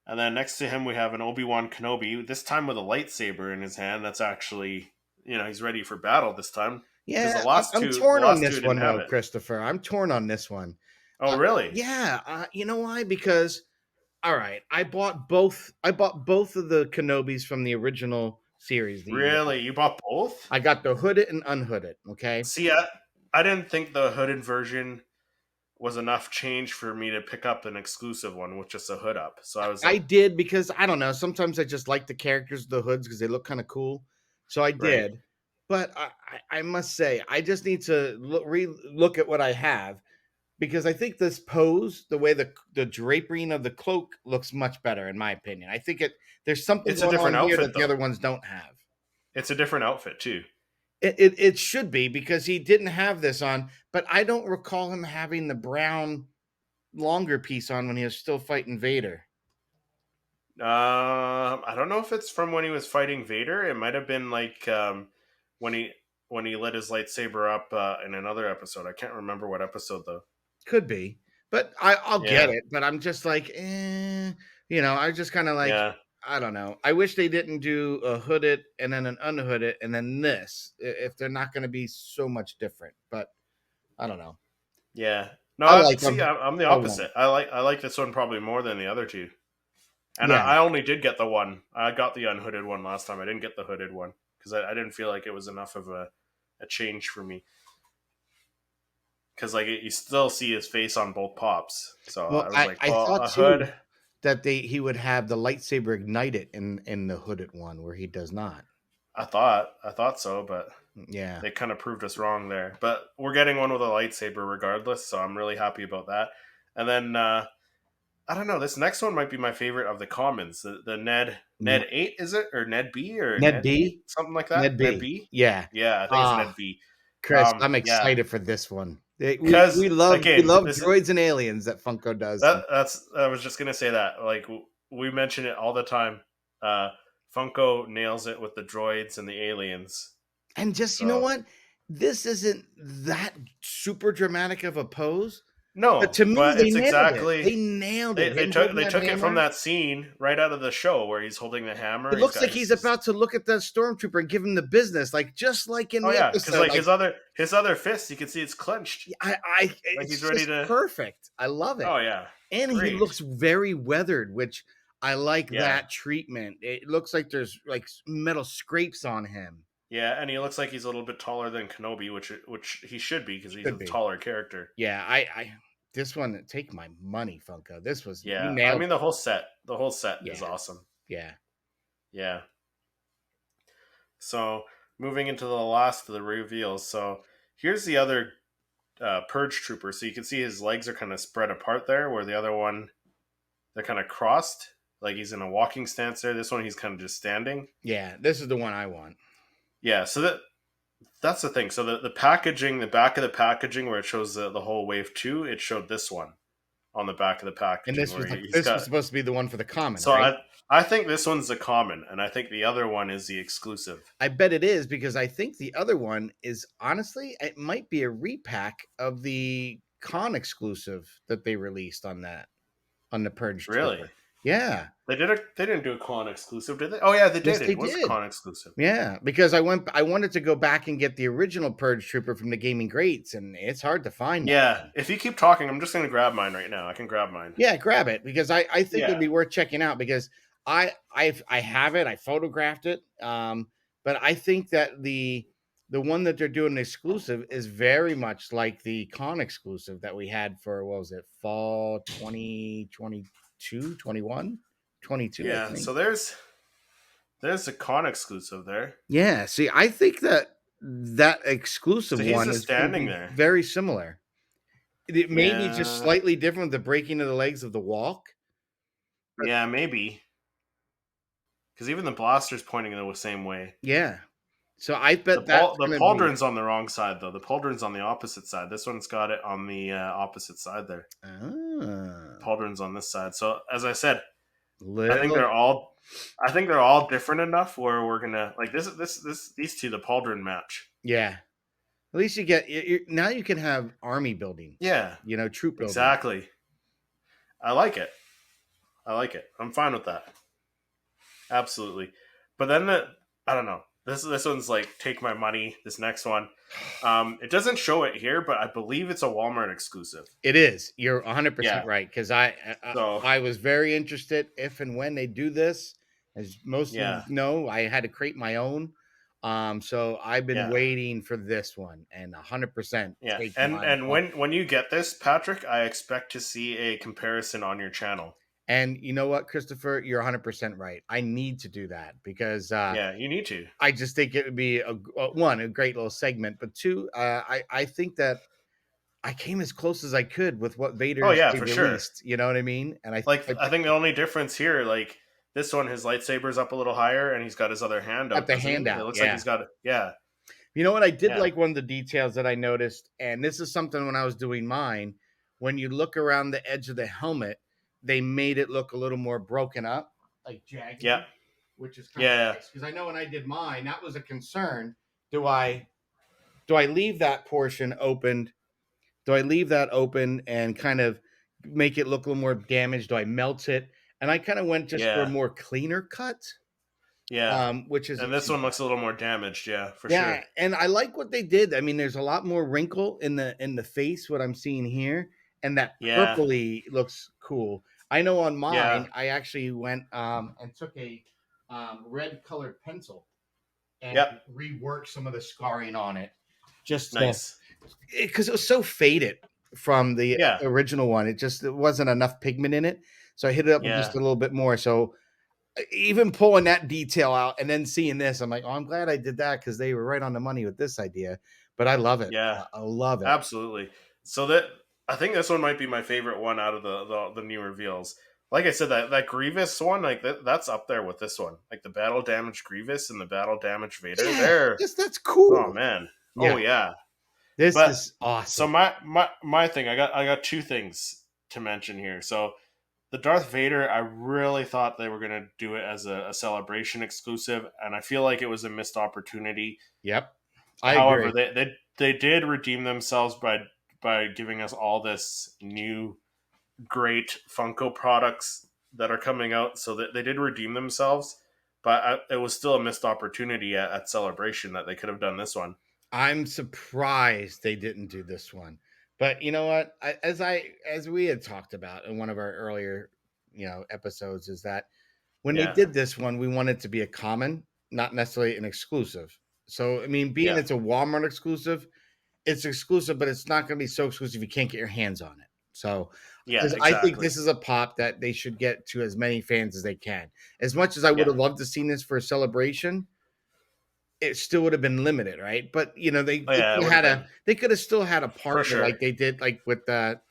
And then next to him, we have an Obi-Wan Kenobi, this time with a lightsaber in his hand. That's actually, he's ready for battle this time. Because Yeah, I'm the torn on last two this didn't one have though, it. Christopher. I'm torn on this one. Oh, really? Yeah, you know why? Because all right, I bought both of the Kenobis from the original series. Really? You bought both? I got the hooded and unhooded. Okay, See, I didn't think the hooded version was enough change for me to pick up an exclusive one with just a hood up. So I was I like, did because I don't know. Sometimes I just like the characters, the hoods, because they look kind of cool. So I right. did. But I must say, I just need to look at what I have because I think this pose, the way the drapering of the cloak looks much better, in my opinion. I think there's something It's a going different on here outfit, that the though. other ones don't have. It's a different outfit, too. It should be because he didn't have this on, but I don't recall him having the brown longer piece on when he was still fighting Vader. I don't know if it's from when he was fighting Vader. It might have been like when he when he lit his lightsaber up in another episode. I can't remember what episode though. Could be, but I'll get Yeah, it. But I'm just like, I just kind of like, yeah, I don't know. I wish they didn't do a hooded and then an unhooded and then this if they're not going to be so much different. But I don't know. yeah. No, I like see, them. I'm the I won't. opposite. I like this one probably more than the other two. And Yeah, I only did get the one. I got the unhooded one last time. I didn't get the hooded one because I didn't feel like it was enough of a change for me. Because like you still see his face on both pops. So well, I was I like, I well, thought a too hood. that he would have the lightsaber ignited in the hooded one where he does not. I thought so, but Yeah. they kind of proved us wrong there. But we're getting one with a lightsaber regardless, so I'm really happy about that. And then I don't know, this next one might be my favorite of the commons. The Ned 8 is it or Ned B or Ned Ned 8 B. something like that? Ned Ned B. B? Yeah. Yeah, I think it's Ah, Ned B. Chris, I'm Yeah, excited for this one. We cuz love we again, love this droids and aliens that Funko does. that's I was just going to say that like we mention it all the time. Uh Funko nails it with the droids and the aliens. And just you know So, what? This isn't that super dramatic of a pose, But No, to me, but they it's nailed it. exactly They nailed it. Him holding they that took it from hammer. that scene right out of the show where he's holding the hammer. It He's looks got like he's about to look at that stormtrooper and give him the business, like just like in oh the yeah, because episode. like Like his other fist, you can see it's clenched, like he's it's ready just to. perfect. I love it. Oh yeah, And he great. looks very weathered, which I like Yeah, that treatment. It looks like there's like metal scrapes on him. yeah, and he looks like he's a little bit taller than Kenobi, which he should be because he's Should a be. taller character. Yeah, I this one, take my money, Funko. This was, you Yeah, I nailed mean it. the whole set is Yeah, awesome. yeah, Yeah. So moving into the last of the reveals. So here's the other purge trooper. So you can see his legs are kind of spread apart there, where the other one they're kind of crossed, like he's in a walking stance there. This one he's kind of just standing. yeah. This is the one I want. Yeah. So that's the thing. So the packaging, the back of the packaging where it shows the whole wave two, it showed this one on the back of the And packaging this where was he's this was got. supposed to be the one for the common, So right? I think this one's the common, and I think the other one is the exclusive. I bet it is, because I think the other one is, honestly, it might be a repack of the con exclusive that they released on the Purge Really? Trooper. Yeah. They didn't do a con exclusive, did they? Oh yeah, they Yes, did. they It was a did. con exclusive. Yeah, because I wanted to go back and get the original Purge Trooper from the Gaming Greats, and it's hard to find that Yeah. one. If you keep talking, I'm just gonna grab mine right now. I can grab mine. Yeah, grab it, because I think it'd Yeah. be worth checking out, because I have it, I photographed it, but I think that the one that they're doing exclusive is very much like the con exclusive that we had for, what was it, fall 2022, 21, 22, I Yeah. think. So there's a con exclusive there. Yeah, see, I think that that exclusive So he's one just is going to standing be there. very similar. It may be just Yeah. slightly different, the breaking of the legs of the walk. Yeah, maybe. Because even the blaster's pointing in the same way. Yeah. So I bet that's The going to be. pauldron's on the wrong side though. The pauldron's on the opposite side. This one's got it on the opposite side there. Ah, Pauldron's on this side. So as I said, I think little. they're all different enough where we're gonna like these two, the pauldron match. Yeah. At least you get now you can have army building, Yeah, troop building. exactly. I like it. I like it. I'm fine with that. Absolutely. But then I don't know. This one's like take my money. This next one, it doesn't show it here, but I believe it's a Walmart exclusive. It is. You're 100% Yeah. right, because So I was very interested if and when they do this. As most of yeah, you know, I had to create my own. So I've been yeah, waiting for this one, and 100% yeah. take my And money. when you get this, Patrick, I expect to see a comparison on your channel. And you know what, Christopher, you're 100% right. I need to do that, because Yeah, you need to. I just think it would be a great little segment, but two, I think that I came as close as I could with what Oh Vader's yeah, they for sure. released. You know what I mean? And Like I think the only difference here, like this one, his lightsaber's up a little higher, and he's got his other hand got out. the Doesn't he? hand It out. looks like Yeah. he's got it. Yeah, You know what? I did yeah, like one of the details that I noticed, and this is something when I was doing mine. When you look around the edge of the helmet, they made it look a little more broken up, like jagged, yeah, which is kind yeah, of nice. Because I know when I did mine, that was a concern. Do I leave that portion opened? Do I leave that open and kind of make it look a little more damaged? Do I melt it? And I kind of went just for a yeah, more cleaner cut, yeah. which And isn't this too one bad. looks a little more damaged. Yeah, for Yeah, sure. and I like what they did. I mean, there's a lot more wrinkle in the face, what I'm seeing here, and that Yeah, purpley looks cool. I know on yeah, mine, I actually went and took a red colored pencil and yep. reworked some of the scarring on it, just Nice. because it was so faded from the Yeah, original one. It wasn't enough pigment in it, so I hit it up with just yeah, a little bit more. So even pulling that detail out and then seeing this, I'm like, oh, I'm glad I did that, because they were right on the money with this idea. But I love it. yeah. I love it. Absolutely. So that I think this one might be my favorite one out of the new reveals. Like I said, that Grievous one, like that's up there with this one. Like the battle damage Grievous and the battle damage Vader. Yeah, They're that's cool. oh man. Yeah, Oh yeah. this But is so awesome. my thing, I got two things to mention here. So the Darth Vader, I really thought they were gonna do it as a celebration exclusive, and I feel like it was a missed opportunity. Yep, I However, agree. they did redeem themselves by giving us all this new great Funko products that are coming out. So that they did redeem themselves, but it was still a missed opportunity at Celebration that they could have done this one. I'm surprised they didn't do this one. But you know what? As we had talked about in one of our earlier, episodes, is that when they Yeah, did this one, we wanted it to be a common, not necessarily an exclusive. So I mean, being yeah, it's a Walmart exclusive, it's exclusive, but it's not going to be so exclusive you can't get your hands on it. So yeah, I think exactly. this is a pop that they should get to as many fans as they can. As much as I would Yeah, have loved to seen this for a celebration, it still would have been limited, right? But oh yeah, it would have been they could have still had a for partner sure. like they did like with the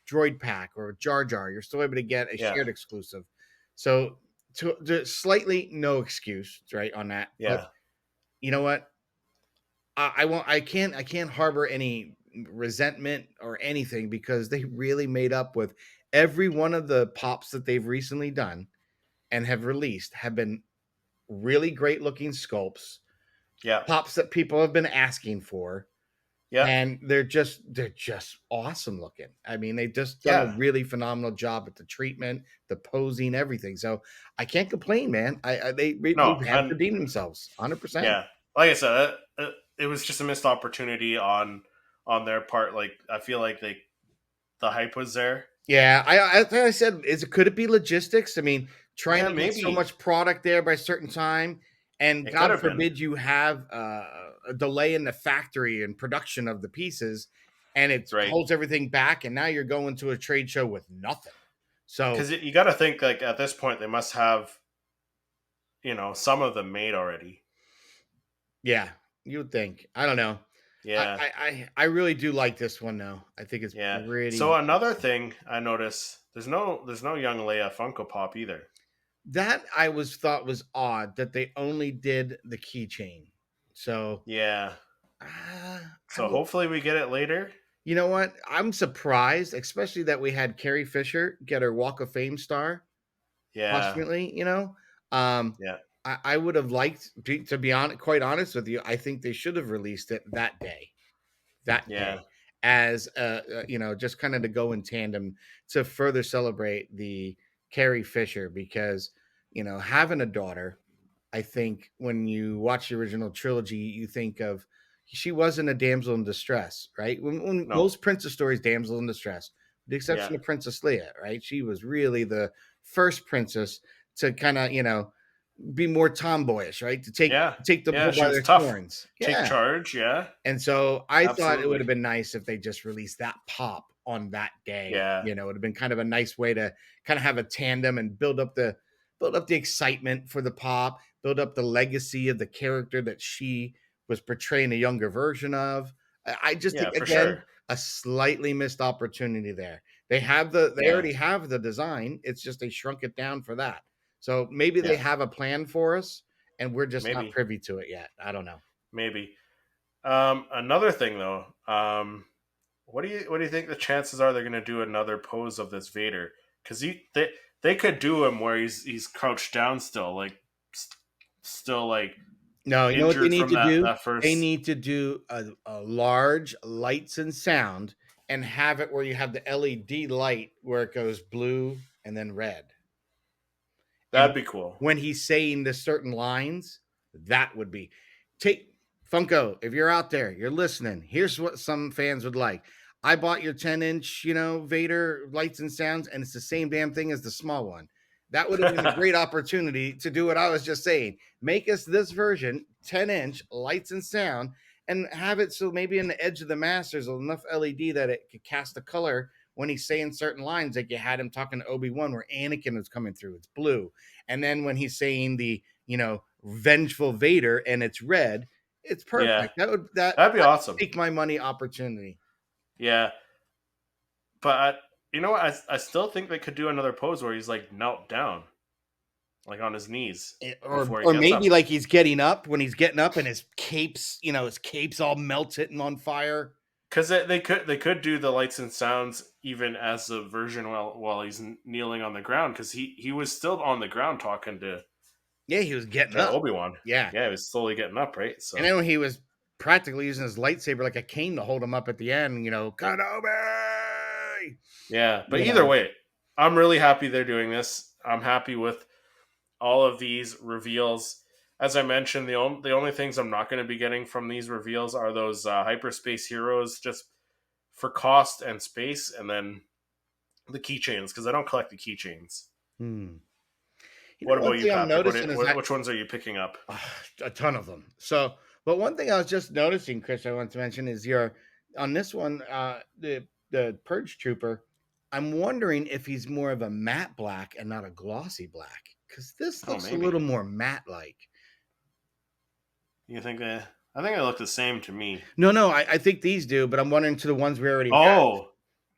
droid pack or Jar Jar. You're still able to get a Yeah, shared exclusive. So to slightly no excuse, right, on that. But yeah, you know what? I won't I can't harbor any resentment or anything because they really made up with every one of the pops that they've recently done and have released have been really great looking sculpts, yeah, pops that people have been asking for, yeah, and they're just awesome looking. I mean, they've just done a yeah. really phenomenal job at the treatment, the posing, everything. So I can't complain, man. They No, have and redeemed themselves 100%. yeah, like I said, it was just a missed opportunity on their part. Like I feel like the hype was there. Yeah, as I said, could it be logistics? I mean, trying Yeah, to get so maybe much product there by a certain time, and it could God have been forbid you have a delay in the factory and production of the pieces, and it right holds everything back, and now you're going to a trade show with nothing. So because you got to think like at this point they must have some of them made already. yeah, you would think. I don't know. Yeah, I really do like this one though. I think it's yeah. pretty So another awesome. thing I noticed there's no young Leia Funko Pop either. That I was thought was odd that they only did the keychain. So Yeah. I So would. hopefully we get it later. You know what? I'm surprised, especially that we had Carrie Fisher get her Walk of Fame star Yeah, posthumously. Um, yeah, I would have liked to be quite honest with you. I think they should have released it that yeah, day, as just kind of to go in tandem to further celebrate the Carrie Fisher because having a daughter. I think when you watch the original trilogy, you think of she wasn't a damsel in distress, right? When no, most princess stories, damsel in distress, with the yeah, exception of Princess Leia, right? She was really the first princess to kind of, be more tomboyish, right? To yeah, take the yeah. bull She by was their tough. horns. Take Yeah. charge. Yeah, And so I thought it would absolutely. have been nice if they just released that pop on that day. Yeah, It would have been kind of a nice way to kind of have a tandem and build up the excitement for the pop, build up the legacy of the character that she was portraying a younger version of. I just yeah, think for again sure. a slightly missed opportunity there. They Yeah, already have the design. It's just they shrunk it down for that. So maybe they yeah, have a plan for us and we're just not maybe, privy to it yet. I don't know. maybe. Another thing though, what do you think the chances are they're going to do another pose of this Vader? Because they could do him where he's crouched down still, like still like No, you know what they injured need from to that do? that They first. need to do a large lights and sound and have it where you have the LED light where it goes blue and then red. And That'd be cool. when he's saying the certain lines, that would be take Funko. If you're out there, you're listening. Here's what some fans would like. I bought your 10-inch, Vader lights and sounds, and it's the same damn thing as the small one. That would have been a great opportunity to do what I was just saying. Make us this version, 10-inch lights and sound, and have it so maybe in the edge of the mask there's enough LED that it could cast a color when he's saying certain lines, like you had him talking to Obi-Wan where Anakin was coming through, it's blue. And then when he's saying the, vengeful Vader and it's red, it's Yeah, perfect. that'd be That awesome. take my money opportunity. Yeah, but you know what? I still think they could do another pose where he's like knelt down, like on his knees Or before he or gets maybe up. like he's getting up when he's getting up and his cape's all melted and on fire. Because they could do the lights and sounds even as a version while he's kneeling on the ground because he was still on the ground talking to Yeah, he was getting to up. Obi Wan. Yeah. Yeah, he was slowly getting up, right? And So then when he was practically using his lightsaber like a cane to hold him up at the end. Kenobi. Yeah, but You either know, way, I'm really happy they're doing this. I'm happy with all of these reveals. As I mentioned, the only things I'm not going to be getting from these reveals are those hyperspace heroes, just for cost and space, and then the keychains because I don't collect the keychains. hmm. What about One you, thing I'm Patrick? noticing is that Which ones are you picking up? a ton of them. So, but one thing I was just noticing, Chris, I want to mention is your on this one, the Purge Trooper. I'm wondering if he's more of a matte black and not a glossy black because this Oh, looks a maybe. little more matte like. You think they? I think they look the same to me. No, I think these do, but I'm wondering to the ones we already have Oh,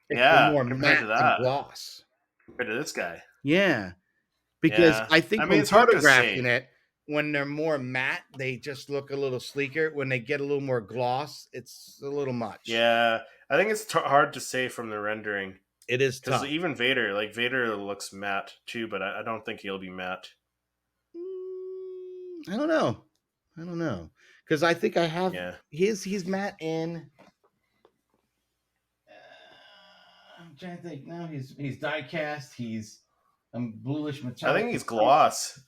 if they're yeah. more Compared matte to than that, gloss. compared to this guy. Yeah, because Yeah. I I think mean, when it's hard to photographing say. it, when they're more matte, they just look a little sleeker. When they get a little more gloss, it's a little much. Yeah, I think it's hard to say from the rendering It is because tough. even Vader, like Vader, looks matte too, but I don't think he'll be matte. I don't know. I don't know because I think I have Yeah, he's matte in. I'm trying to think now. He's die cast. He's bluish I metallic. think he's gloss.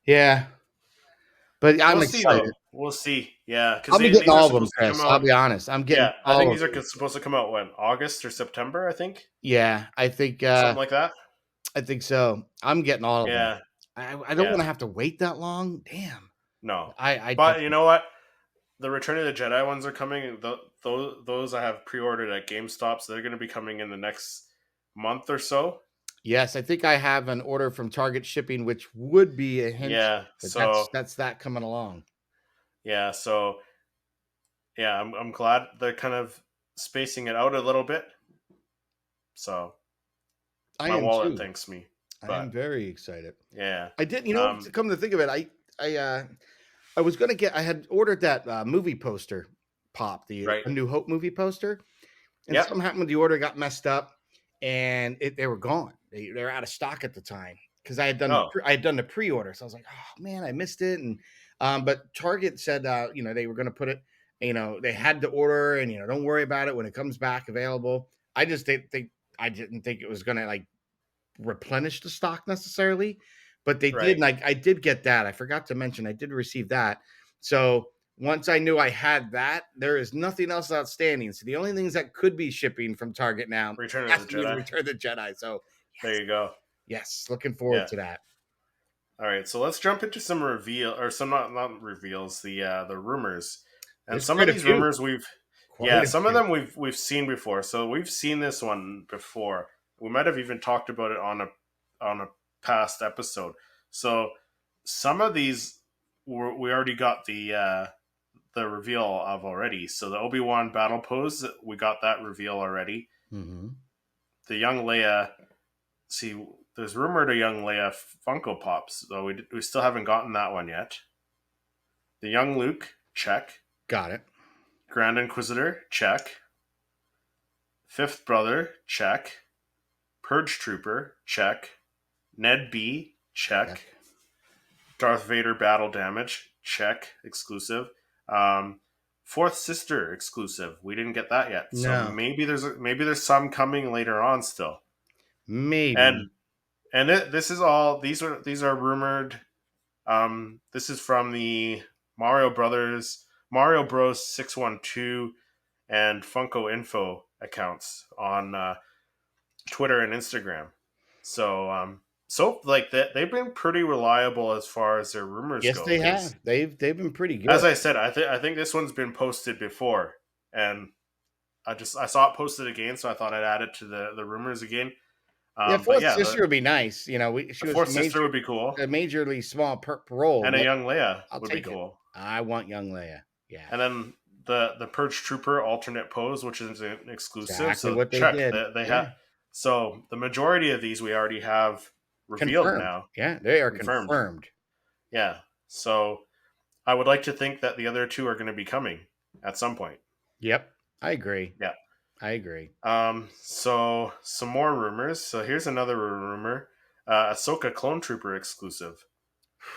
Yeah, but I'm We'll see though. excited. We'll see. Yeah, because I'll be getting these are all of them, supposed to come Chris. I'll out. be honest. I'm getting Yeah, I think all of these are these. supposed to come out when August or September. I think Yeah, I think something like that. so. I'm getting all of them. Yeah, I don't want yeah. to have to wait that long. Damn. No, I but you know what? The Return of the Jedi ones are coming. Those I have pre-ordered at GameStop, so they're going to be coming in the next month or so. yes, I think I have an order from Target shipping, which would be a hint Yeah, that so that's that coming along. yeah, so yeah, I'm glad they're kind of spacing it out a little bit. So I my am wallet too. thanks me, I am but very excited. yeah, I did, um, to come to think of it, I was gonna get. I had ordered that movie poster, pop the right, A New Hope movie poster, and yep, something happened with the order, got messed up, and they were gone. They were out of stock at the time because oh, I had done the pre order. So I was like, oh man, I missed it. And but Target said they were going to put it. They had to order, and don't worry about it when it comes back available. I just didn't think it was going to like replenish the stock necessarily, but they did. right, And I did get that. I forgot to mention I did receive that. So once I knew I had that, there is nothing else outstanding. So the only things that could be shipping from Target now Return of has the to be the Jedi. Return of the Jedi. So There you go. yes, looking forward Yeah. to that. All right, so let's jump into some reveal or some not reveals, the rumors. And There's some of quite a these few. rumors Quite a some of few. them we've seen before. So we've seen this one before. We might have even talked about it on a past episode. So some of these we already got the reveal of already. So the Obi-Wan battle pose, we got that reveal already. Mm-hmm. The young Leia, see, there's rumored a young Leia Funko Pops, though we still haven't gotten that one yet. The young Luke, check. Got it. Grand Inquisitor, check. Fifth Brother, check. Purge Trooper, check. Ned B, check. Darth Vader battle damage, check. Exclusive. Fourth Sister exclusive. We didn't get that yet, so No, maybe there's some coming later on still. maybe. And this is all these are rumored. This is from the Mario Bros 612 and Funko Info accounts on Twitter and Instagram. So like that they've been pretty reliable as far as their rumors Yes, go. they Because have. They've been pretty as good. I said, I think this one's been posted before, and I saw it posted again, so I thought I'd add it to the rumors again. Yeah, But fourth yeah, sister would be nice. the She was fourth sister would be cool, a majorly small role, and a but young Leia I'll would be take it. cool. I want young Leia. Yeah, And then the Purge Trooper alternate pose, which is an exclusive. exactly So what they check did. they have. Yeah, So the majority of these we already have revealed confirmed. now, Yeah, they are confirmed. confirmed. Yeah. So I would like to think that the other two are going to be coming at some point. Yep, I agree. Yeah. I agree. So some more rumors. So here's another rumor: Ahsoka Clone Trooper exclusive,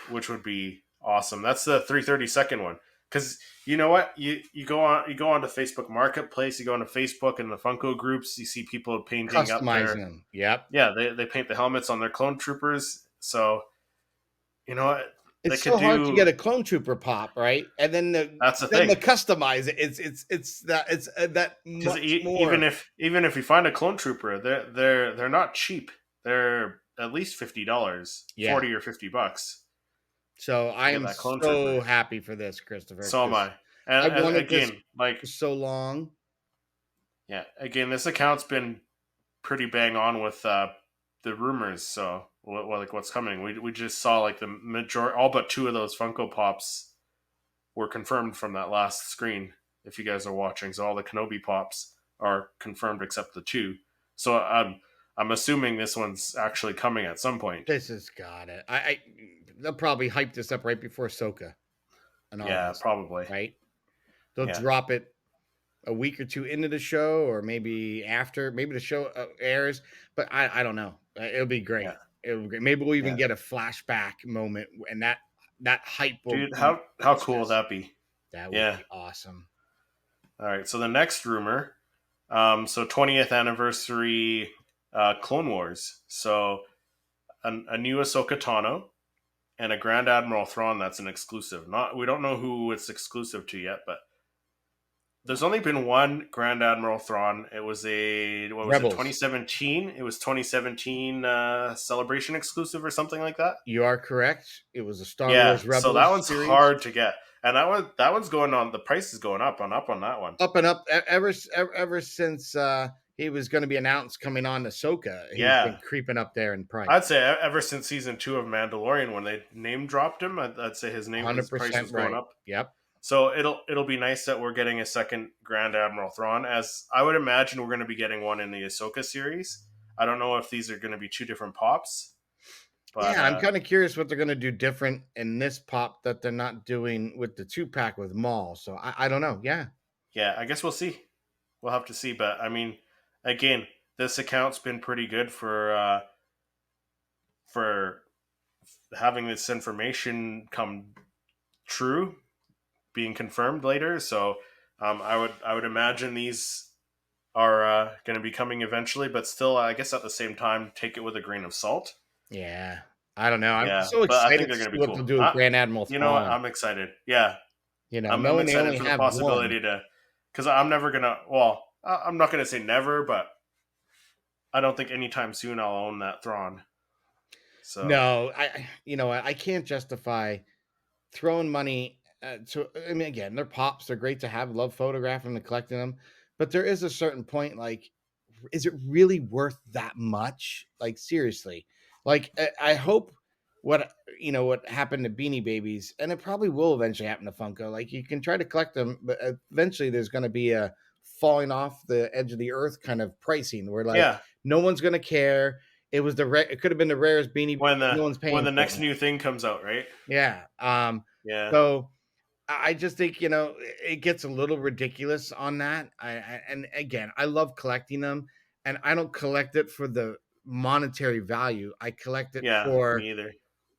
which would be awesome. That's the 332nd one. because you know what, you go onto Facebook Marketplace, you go onto Facebook and the Funko groups, you see people painting up Customizing their them. Yep. they paint the helmets on their clone troopers. So you know what they It's could so hard to get do. a clone trooper pop, right? And then That's the the thing. customize it. It's that Because much even more. if you find a clone trooper, they're not cheap. They're at least $50, Yeah. 40 or $50 So to I get am that clone so trooper. happy for this, Christopher, So am because I. I And wanted this again, like for so long. yeah, again, this account's been pretty bang on with the rumors. So like what's coming? We just saw like the major all but two of those Funko Pops were confirmed from that last screen. If you guys are watching, so all the Kenobi Pops are confirmed except the two. So I'm assuming this one's actually coming at some point. This has got it. They'll probably hype this up right before Ahsoka and all Yeah, this stuff, probably. right? They'll Yeah, drop it a week or two into the show, or maybe after. Maybe the show airs, but I don't know. It'll be great. yeah, It'll be great. Maybe we'll even yeah. get a flashback moment, and that hype will Dude, be how cool would priceless. that be? That would Yeah. be awesome. All right. So the next rumor, so 20th anniversary, Clone Wars. So a new Ahsoka Tano and a Grand Admiral Thrawn. That's an exclusive. Not we don't know who it's exclusive to yet, but there's only been one Grand Admiral Thrawn. It was what was it, Rebels. 2017? It was 2017 Celebration exclusive or something like that. You are correct. It was a Star Yeah, Wars so that Rebels one's series. hard to get, and that one's going on. The price is going up on that one. Up and up ever since he was going to be announced coming on Ahsoka. He's been Yeah, creeping up there in price. I'd say ever since season 2 of Mandalorian, when they name dropped him, I'd say his price 100% was going right. up. Yep. So it'll be nice that we're getting a second Grand Admiral Thrawn. As I would imagine, we're going to be getting one in the Ahsoka series. I don't know if these are going to be two different pops, but Yeah, I'm kind of curious what they're going to do different in this pop that they're not doing with the 2-pack with Maul. So I don't know. Yeah. yeah, I guess we'll see. We'll have to see. But I mean, again, this account's been pretty good for having this information come true, being confirmed later. So I would imagine these are going to be coming eventually, but still, I guess at the same time, take it with a grain of salt. Yeah. I don't know. I'm Yeah, so but I think excited they're to going see to be what they'll cool. do with Grand Admiral You know what? Thrawn. I'm excited. Yeah, I'm Knowing they excited only for the have one. possibility to, because I'm never gonna. Well, I'm not gonna say never, but I don't think anytime soon I'll own that Thrawn. So No, I can't justify throwing money I mean, again, they're pops. They're great to have. Love photographing and collecting them. But there is a certain point, like, is it really worth that much? Like, seriously. Like, I hope what happened to Beanie Babies, and it probably will eventually happen to Funko. Like, you can try to collect them, but eventually there's going to be a falling off the edge of the earth kind of pricing where, like, yeah, no one's going to care. It could have been the rarest Beanie when Baby. the No one's when paying the for it next now. new thing comes out, right? Yeah. Yeah, So I just think it gets a little ridiculous on that. And again, I love collecting them, and I don't collect it for the monetary value. I collect it yeah, for me either.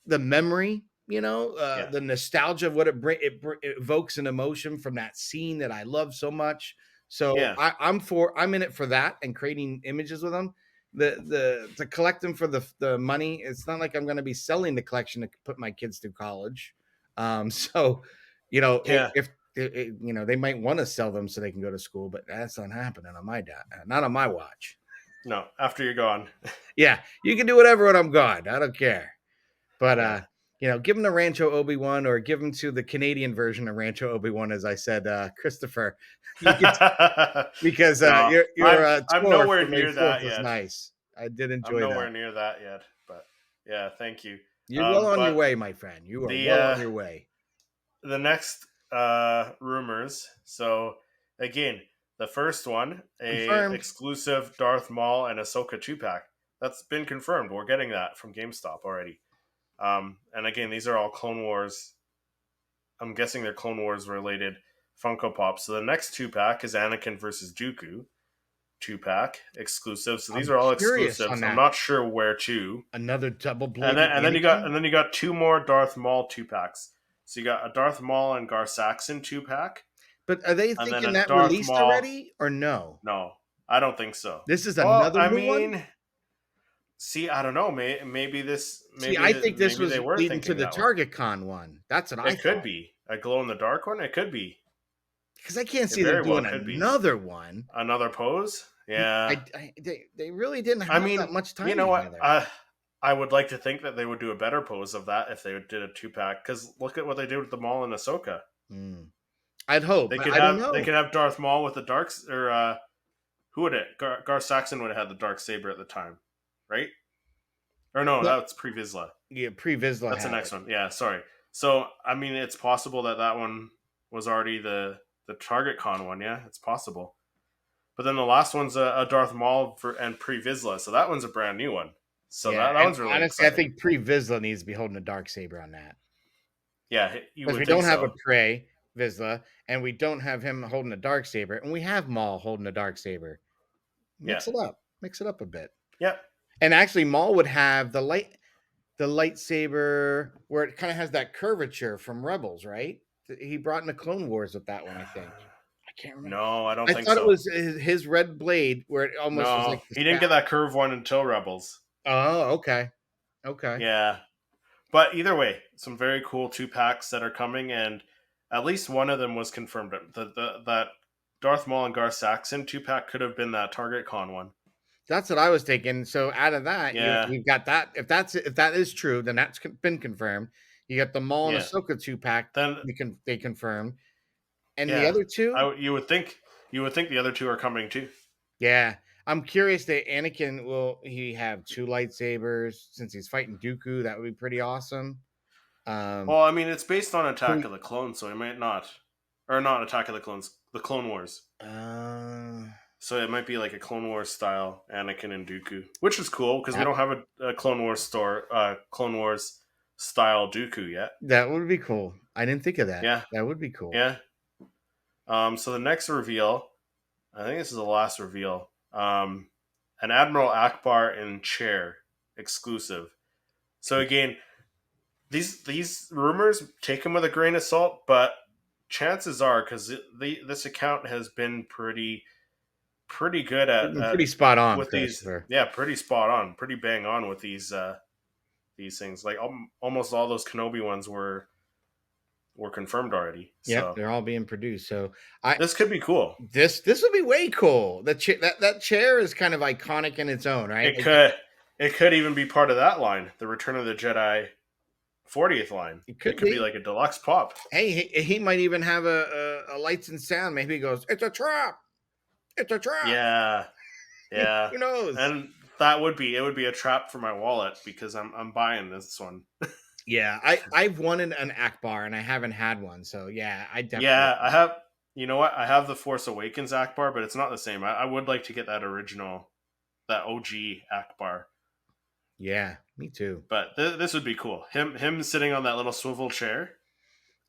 the memory. Yeah, The nostalgia of what it evokes an emotion from that scene that I love so much. So yeah, I'm in it for that and creating images with them. The to collect them for the money. It's not like I'm going to be selling the collection to put my kids through college. So yeah. they might want to sell them so they can go to school, but that's not happening on not on my watch. No, after you're gone. Yeah, you can do whatever when I'm gone. I don't care. But Yeah. give him the Rancho Obi-Wan or give him to the Canadian version of Rancho Obi-Wan, as I said, Christopher. You could because No, your I'm tour nowhere for May near 4th that was yet. nice. I did I'm enjoy that. nowhere near that yet, but yeah, thank you. You're well on your But way, my friend. You are the well on your way. the next rumors. So again, the first one, a Confirmed. exclusive Darth Maul and Ahsoka 2-pack. That's been confirmed. We're getting that from GameStop already. And again, these are all Clone Wars. I'm guessing they're Clone Wars related Funko Pops. So the next 2-pack is Anakin versus Dooku 2-pack exclusive. So these I'm are all curious on exclusives. I'm that. not sure where to. Another And double-bladed then Anakin? you got two more Darth Maul 2-packs. So you got a Darth Maul and Gar Saxon 2-pack, But are they and then thinking a that Darth released Maul. already or no? No, I don't think so. This is Well, another I new one? mean, see, I don't know. Maybe See, I think this maybe they was were leading to thinking the that one. Target Con one. That's what I It could thought. be a glow in the dark one. It could be. Because I can't It see them very well doing could be another one. another pose. Yeah, They really didn't I have that mean, much you time know what? together. I would like to think that they would do a better pose of that if they did a 2-pack. Because look at what they did with the Maul and Ahsoka. Hmm. I'd hope, but I don't They know. could have Darth Maul with the darks, or who would it? Gar Saxon would have had the dark saber at the time, right? Or no, But that's pre Vizsla. yeah, Pre Vizsla That's the had next it. one. Yeah, sorry. So I mean, it's possible that that one was already the Target Con one. Yeah, it's possible. But then the last one's a Darth Maul and pre Vizsla, so that one's a brand new one. So Yeah, that and one's really honestly, I exciting. think Pre Vizsla needs to be holding a dark saber on that Yeah, you because would we think don't have a so. Pre Vizsla, and we don't have him holding a dark saber, and we have Maul holding a dark saber. Yeah. Mix it up a bit. Yep. And actually, Maul would have the lightsaber where it kind of has that curvature from Rebels, right? He brought in the Clone Wars with that one, I think. I can't remember. No, I don't I think thought it so. was his red blade where it almost was No, like the he didn't sap. get that curve one until Rebels. Oh, okay. Okay. Yeah, but either way, some very cool 2-packs that are coming, and at least one of them was confirmed. That Darth Maul and Gar Saxon 2-pack could have been that Target Con one. That's what I was thinking. So out of that, Yeah, you've got that. If that is true, then that's been confirmed. You got the Maul and yeah. Ahsoka 2-pack. Then They confirmed, and the yeah, other two, you would think the other two are coming too. yeah. I'm curious that Anakin will he have two lightsabers since he's fighting Dooku. That would be pretty awesome. Um, Well, I mean, it's based on Attack who- of the Clones, so it might not, or not Attack of the Clones, the Clone Wars. uh, So it might be like a Clone Wars style Anakin and Dooku, which is cool because we that don't have a Clone Wars style Dooku yet. that would be cool. I didn't think of that. Yeah, That would be cool. yeah. So the next reveal, I think this is the last reveal. An Admiral Akbar in chair exclusive. So again, these rumors take them with a grain of salt, but chances are because this account has been pretty good You've been at pretty spot on, with these. Christopher. Yeah, pretty spot on, pretty bang on with these things. Like almost all those Kenobi ones were confirmed already. Yep, So they're all being produced. So I this could be cool. this would be way cool. That chair is kind of iconic in its own, right? It could even be part of that line, the Return of the Jedi 40th line. It could It could be be. like a deluxe pop. Hey, he might even have a lights and sound. Maybe he goes, "It's a trap! It's a trap!" Yeah, yeah, Who knows? and it would be a trap for my wallet because I'm buying this one. Yeah, I've wanted an Akbar and I haven't had one, so yeah, I definitely. Yeah, I have. You know what? I have the Force Awakens Akbar, but it's not the same. I would like to get that original, that OG Akbar. Yeah, me too. But this would be cool. Him sitting on that little swivel chair.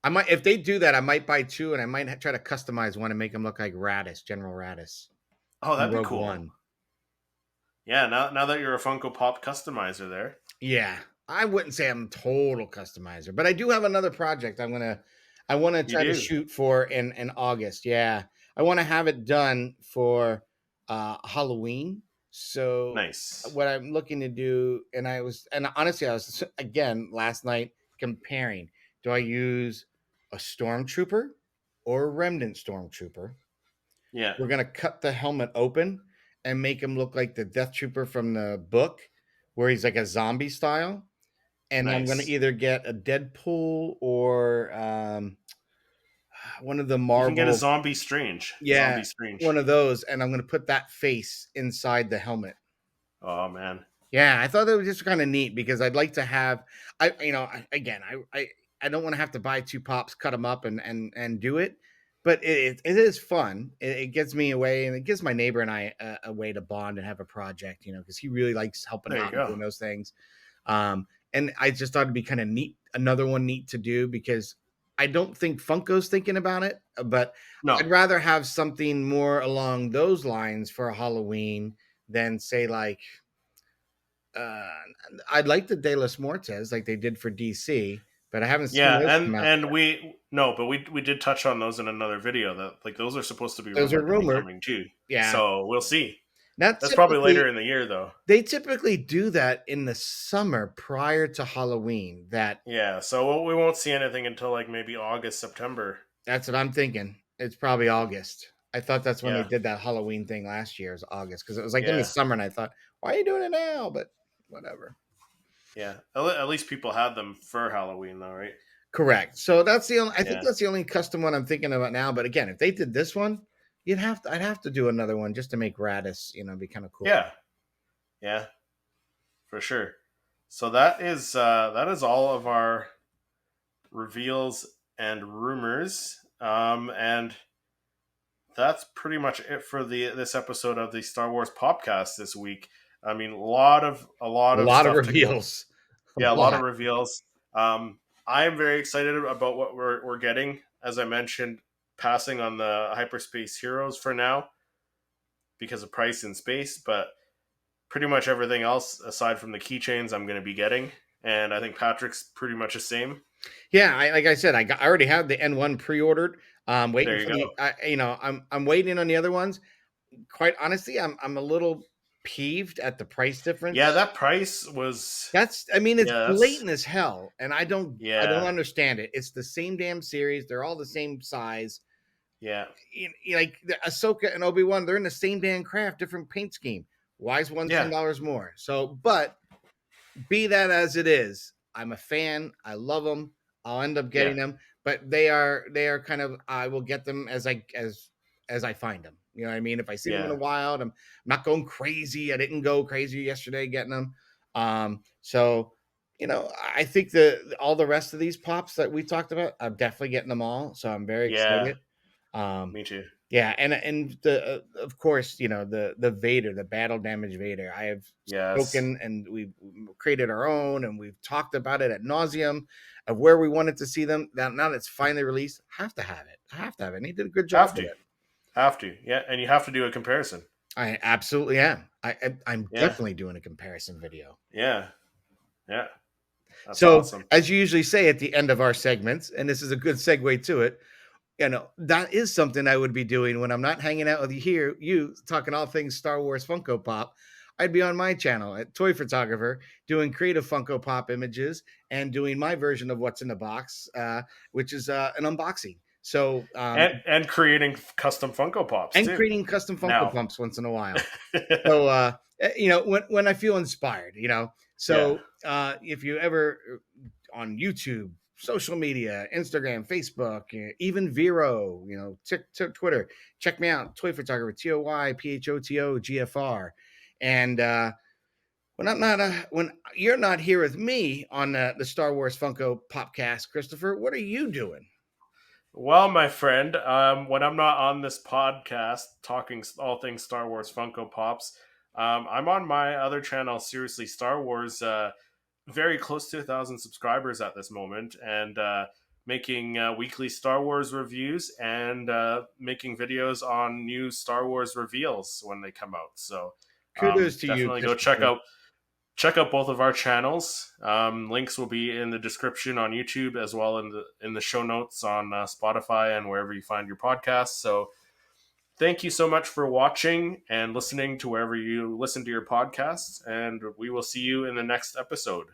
I might if they do that, I might buy two, and I might try to customize one and make him look like Radis, General Radis, Oh, in that'd be Rogue cool. One. Yeah, now that you're a Funko Pop customizer there. Yeah, I wouldn't say I'm a total customizer, but I do have another project I want to You try to do. shoot for in August. Yeah, I want to have it done for Halloween. So Nice. what I'm looking to do, and honestly, I was again last night comparing. Do I use a stormtrooper or a remnant stormtrooper? Yeah. We're gonna cut the helmet open and make him look like the Death Trooper from the book, where he's like a zombie style. And I'm gonna Nice. either get a Deadpool or one of the You can get a Marvel, Zombie Strange. yeah, Zombie Strange. one of those, and I'm gonna put that face inside the helmet. Oh man. Yeah, I thought that was just kind of neat because I'd like to have, I don't want to have to buy two pops, cut them up, and do it, but it is fun. It gets me away, and it gives my neighbor and I a way to bond and have a project, because he really likes helping There you out and go. doing those things. And I just thought it'd be kind of neat, another one neat to do because I don't think Funko's thinking about it, but No. I'd rather have something more along those lines for Halloween than say uh I'd like the De Los Muertes like they did for DC, but I haven't seen Yeah, those come out. and we did touch on those in another video that like those are supposed to be Those are rumored to be rumored. coming too. Yeah. So we'll see. Not That's probably later typically in the year though. They typically do that in the summer prior to Halloween. Yeah, so we won't see anything until like maybe August, September. That's what I'm thinking. It's probably August. I thought that's when they Yeah, did that Halloween thing last year, is August, because it was like in the yeah, summer, and I thought, why are you doing it now? But whatever. yeah. At least people had them for Halloween though, right? Correct. So that's the only. I think Yeah, that's the only custom one I'm thinking about now. But again, if they did this one, I'd have to do another one just to make Radis, be kind of cool. yeah, yeah, for sure. So that is all of our reveals and rumors. And that's pretty much it for the this episode of the Star Wars Popcast this week. I mean, a A lot of lot of stuff to go. reveals. A Yeah, a lot of lot. reveals. I am very excited about what we're getting. As I mentioned, passing on the hyperspace heroes for now because of price and space, but pretty much everything else aside from the keychains I'm going to be getting, and I think Patrick's pretty much the same. Yeah, like I said, I already have the N1 pre-ordered. Waiting There you for go. I'm waiting on the other ones. Quite honestly, I'm a little peeved at the price Yeah, difference. that price was It's yeah, that's blatant as hell, and I don't yeah, understand it. It's the same damn series. They're all the same size. yeah, Like the Ahsoka and Obi-Wan, they're in the same damn craft, different paint scheme. Why is one yeah, $10 more? So, but be that as it is, I'm a fan. I love them. I'll end up yeah, getting them, but they are kind of, I will get them as I find them. You know what I mean? If I see them in the yeah, wild, I'm not going crazy. I didn't go crazy yesterday getting them. So I think all the rest of these pops that we talked about, I'm definitely getting them all. So I'm very yeah. excited. Um, Me too. yeah, and of course, the Vader, the battle damage Vader. I have Yes. spoken, and we've created our own, and we've talked about it at nauseum of where we wanted to see them. Now that it's finally released, have to have it. I have to have it. And he did a good job Have with to. it. Have to. Yeah, and you have to do a comparison. I absolutely am. I'm Yeah. definitely doing a comparison video. Yeah. Yeah. That's So, awesome. as you usually say at the end of our segments, and this is a good segue to it, that is something I would be doing when I'm not hanging out with you talking all things Star Wars Funko Pop. I'd be on my channel at Toy Photographer doing creative Funko Pop images and doing my version of what's in the box, which is an unboxing. So, And creating custom Funko Pops and too. creating custom Funko Now. Pumps once in a while. So, when I feel inspired, Yeah. so if you ever on YouTube, social media, Instagram, Facebook, even Vero, Twitter, check me out, Toy Photographer, ToyPhotogGFR. And when you're not here with me on the Star Wars Funko Popcast, Christopher, what are you doing? Well, my friend, when I'm not on this podcast talking all things Star Wars Funko Pops, I'm on my other channel, Seriously Star Wars, very close to 1,000 subscribers at this moment, and making weekly Star Wars reviews and making videos on new Star Wars reveals when they come out. So Kudos to you, definitely go Christopher. check out both of our channels. Links will be in the description on YouTube as well in the show notes on Spotify and wherever you find your podcasts. So thank you so much for watching and listening to wherever you listen to your podcasts, and we will see you in the next episode.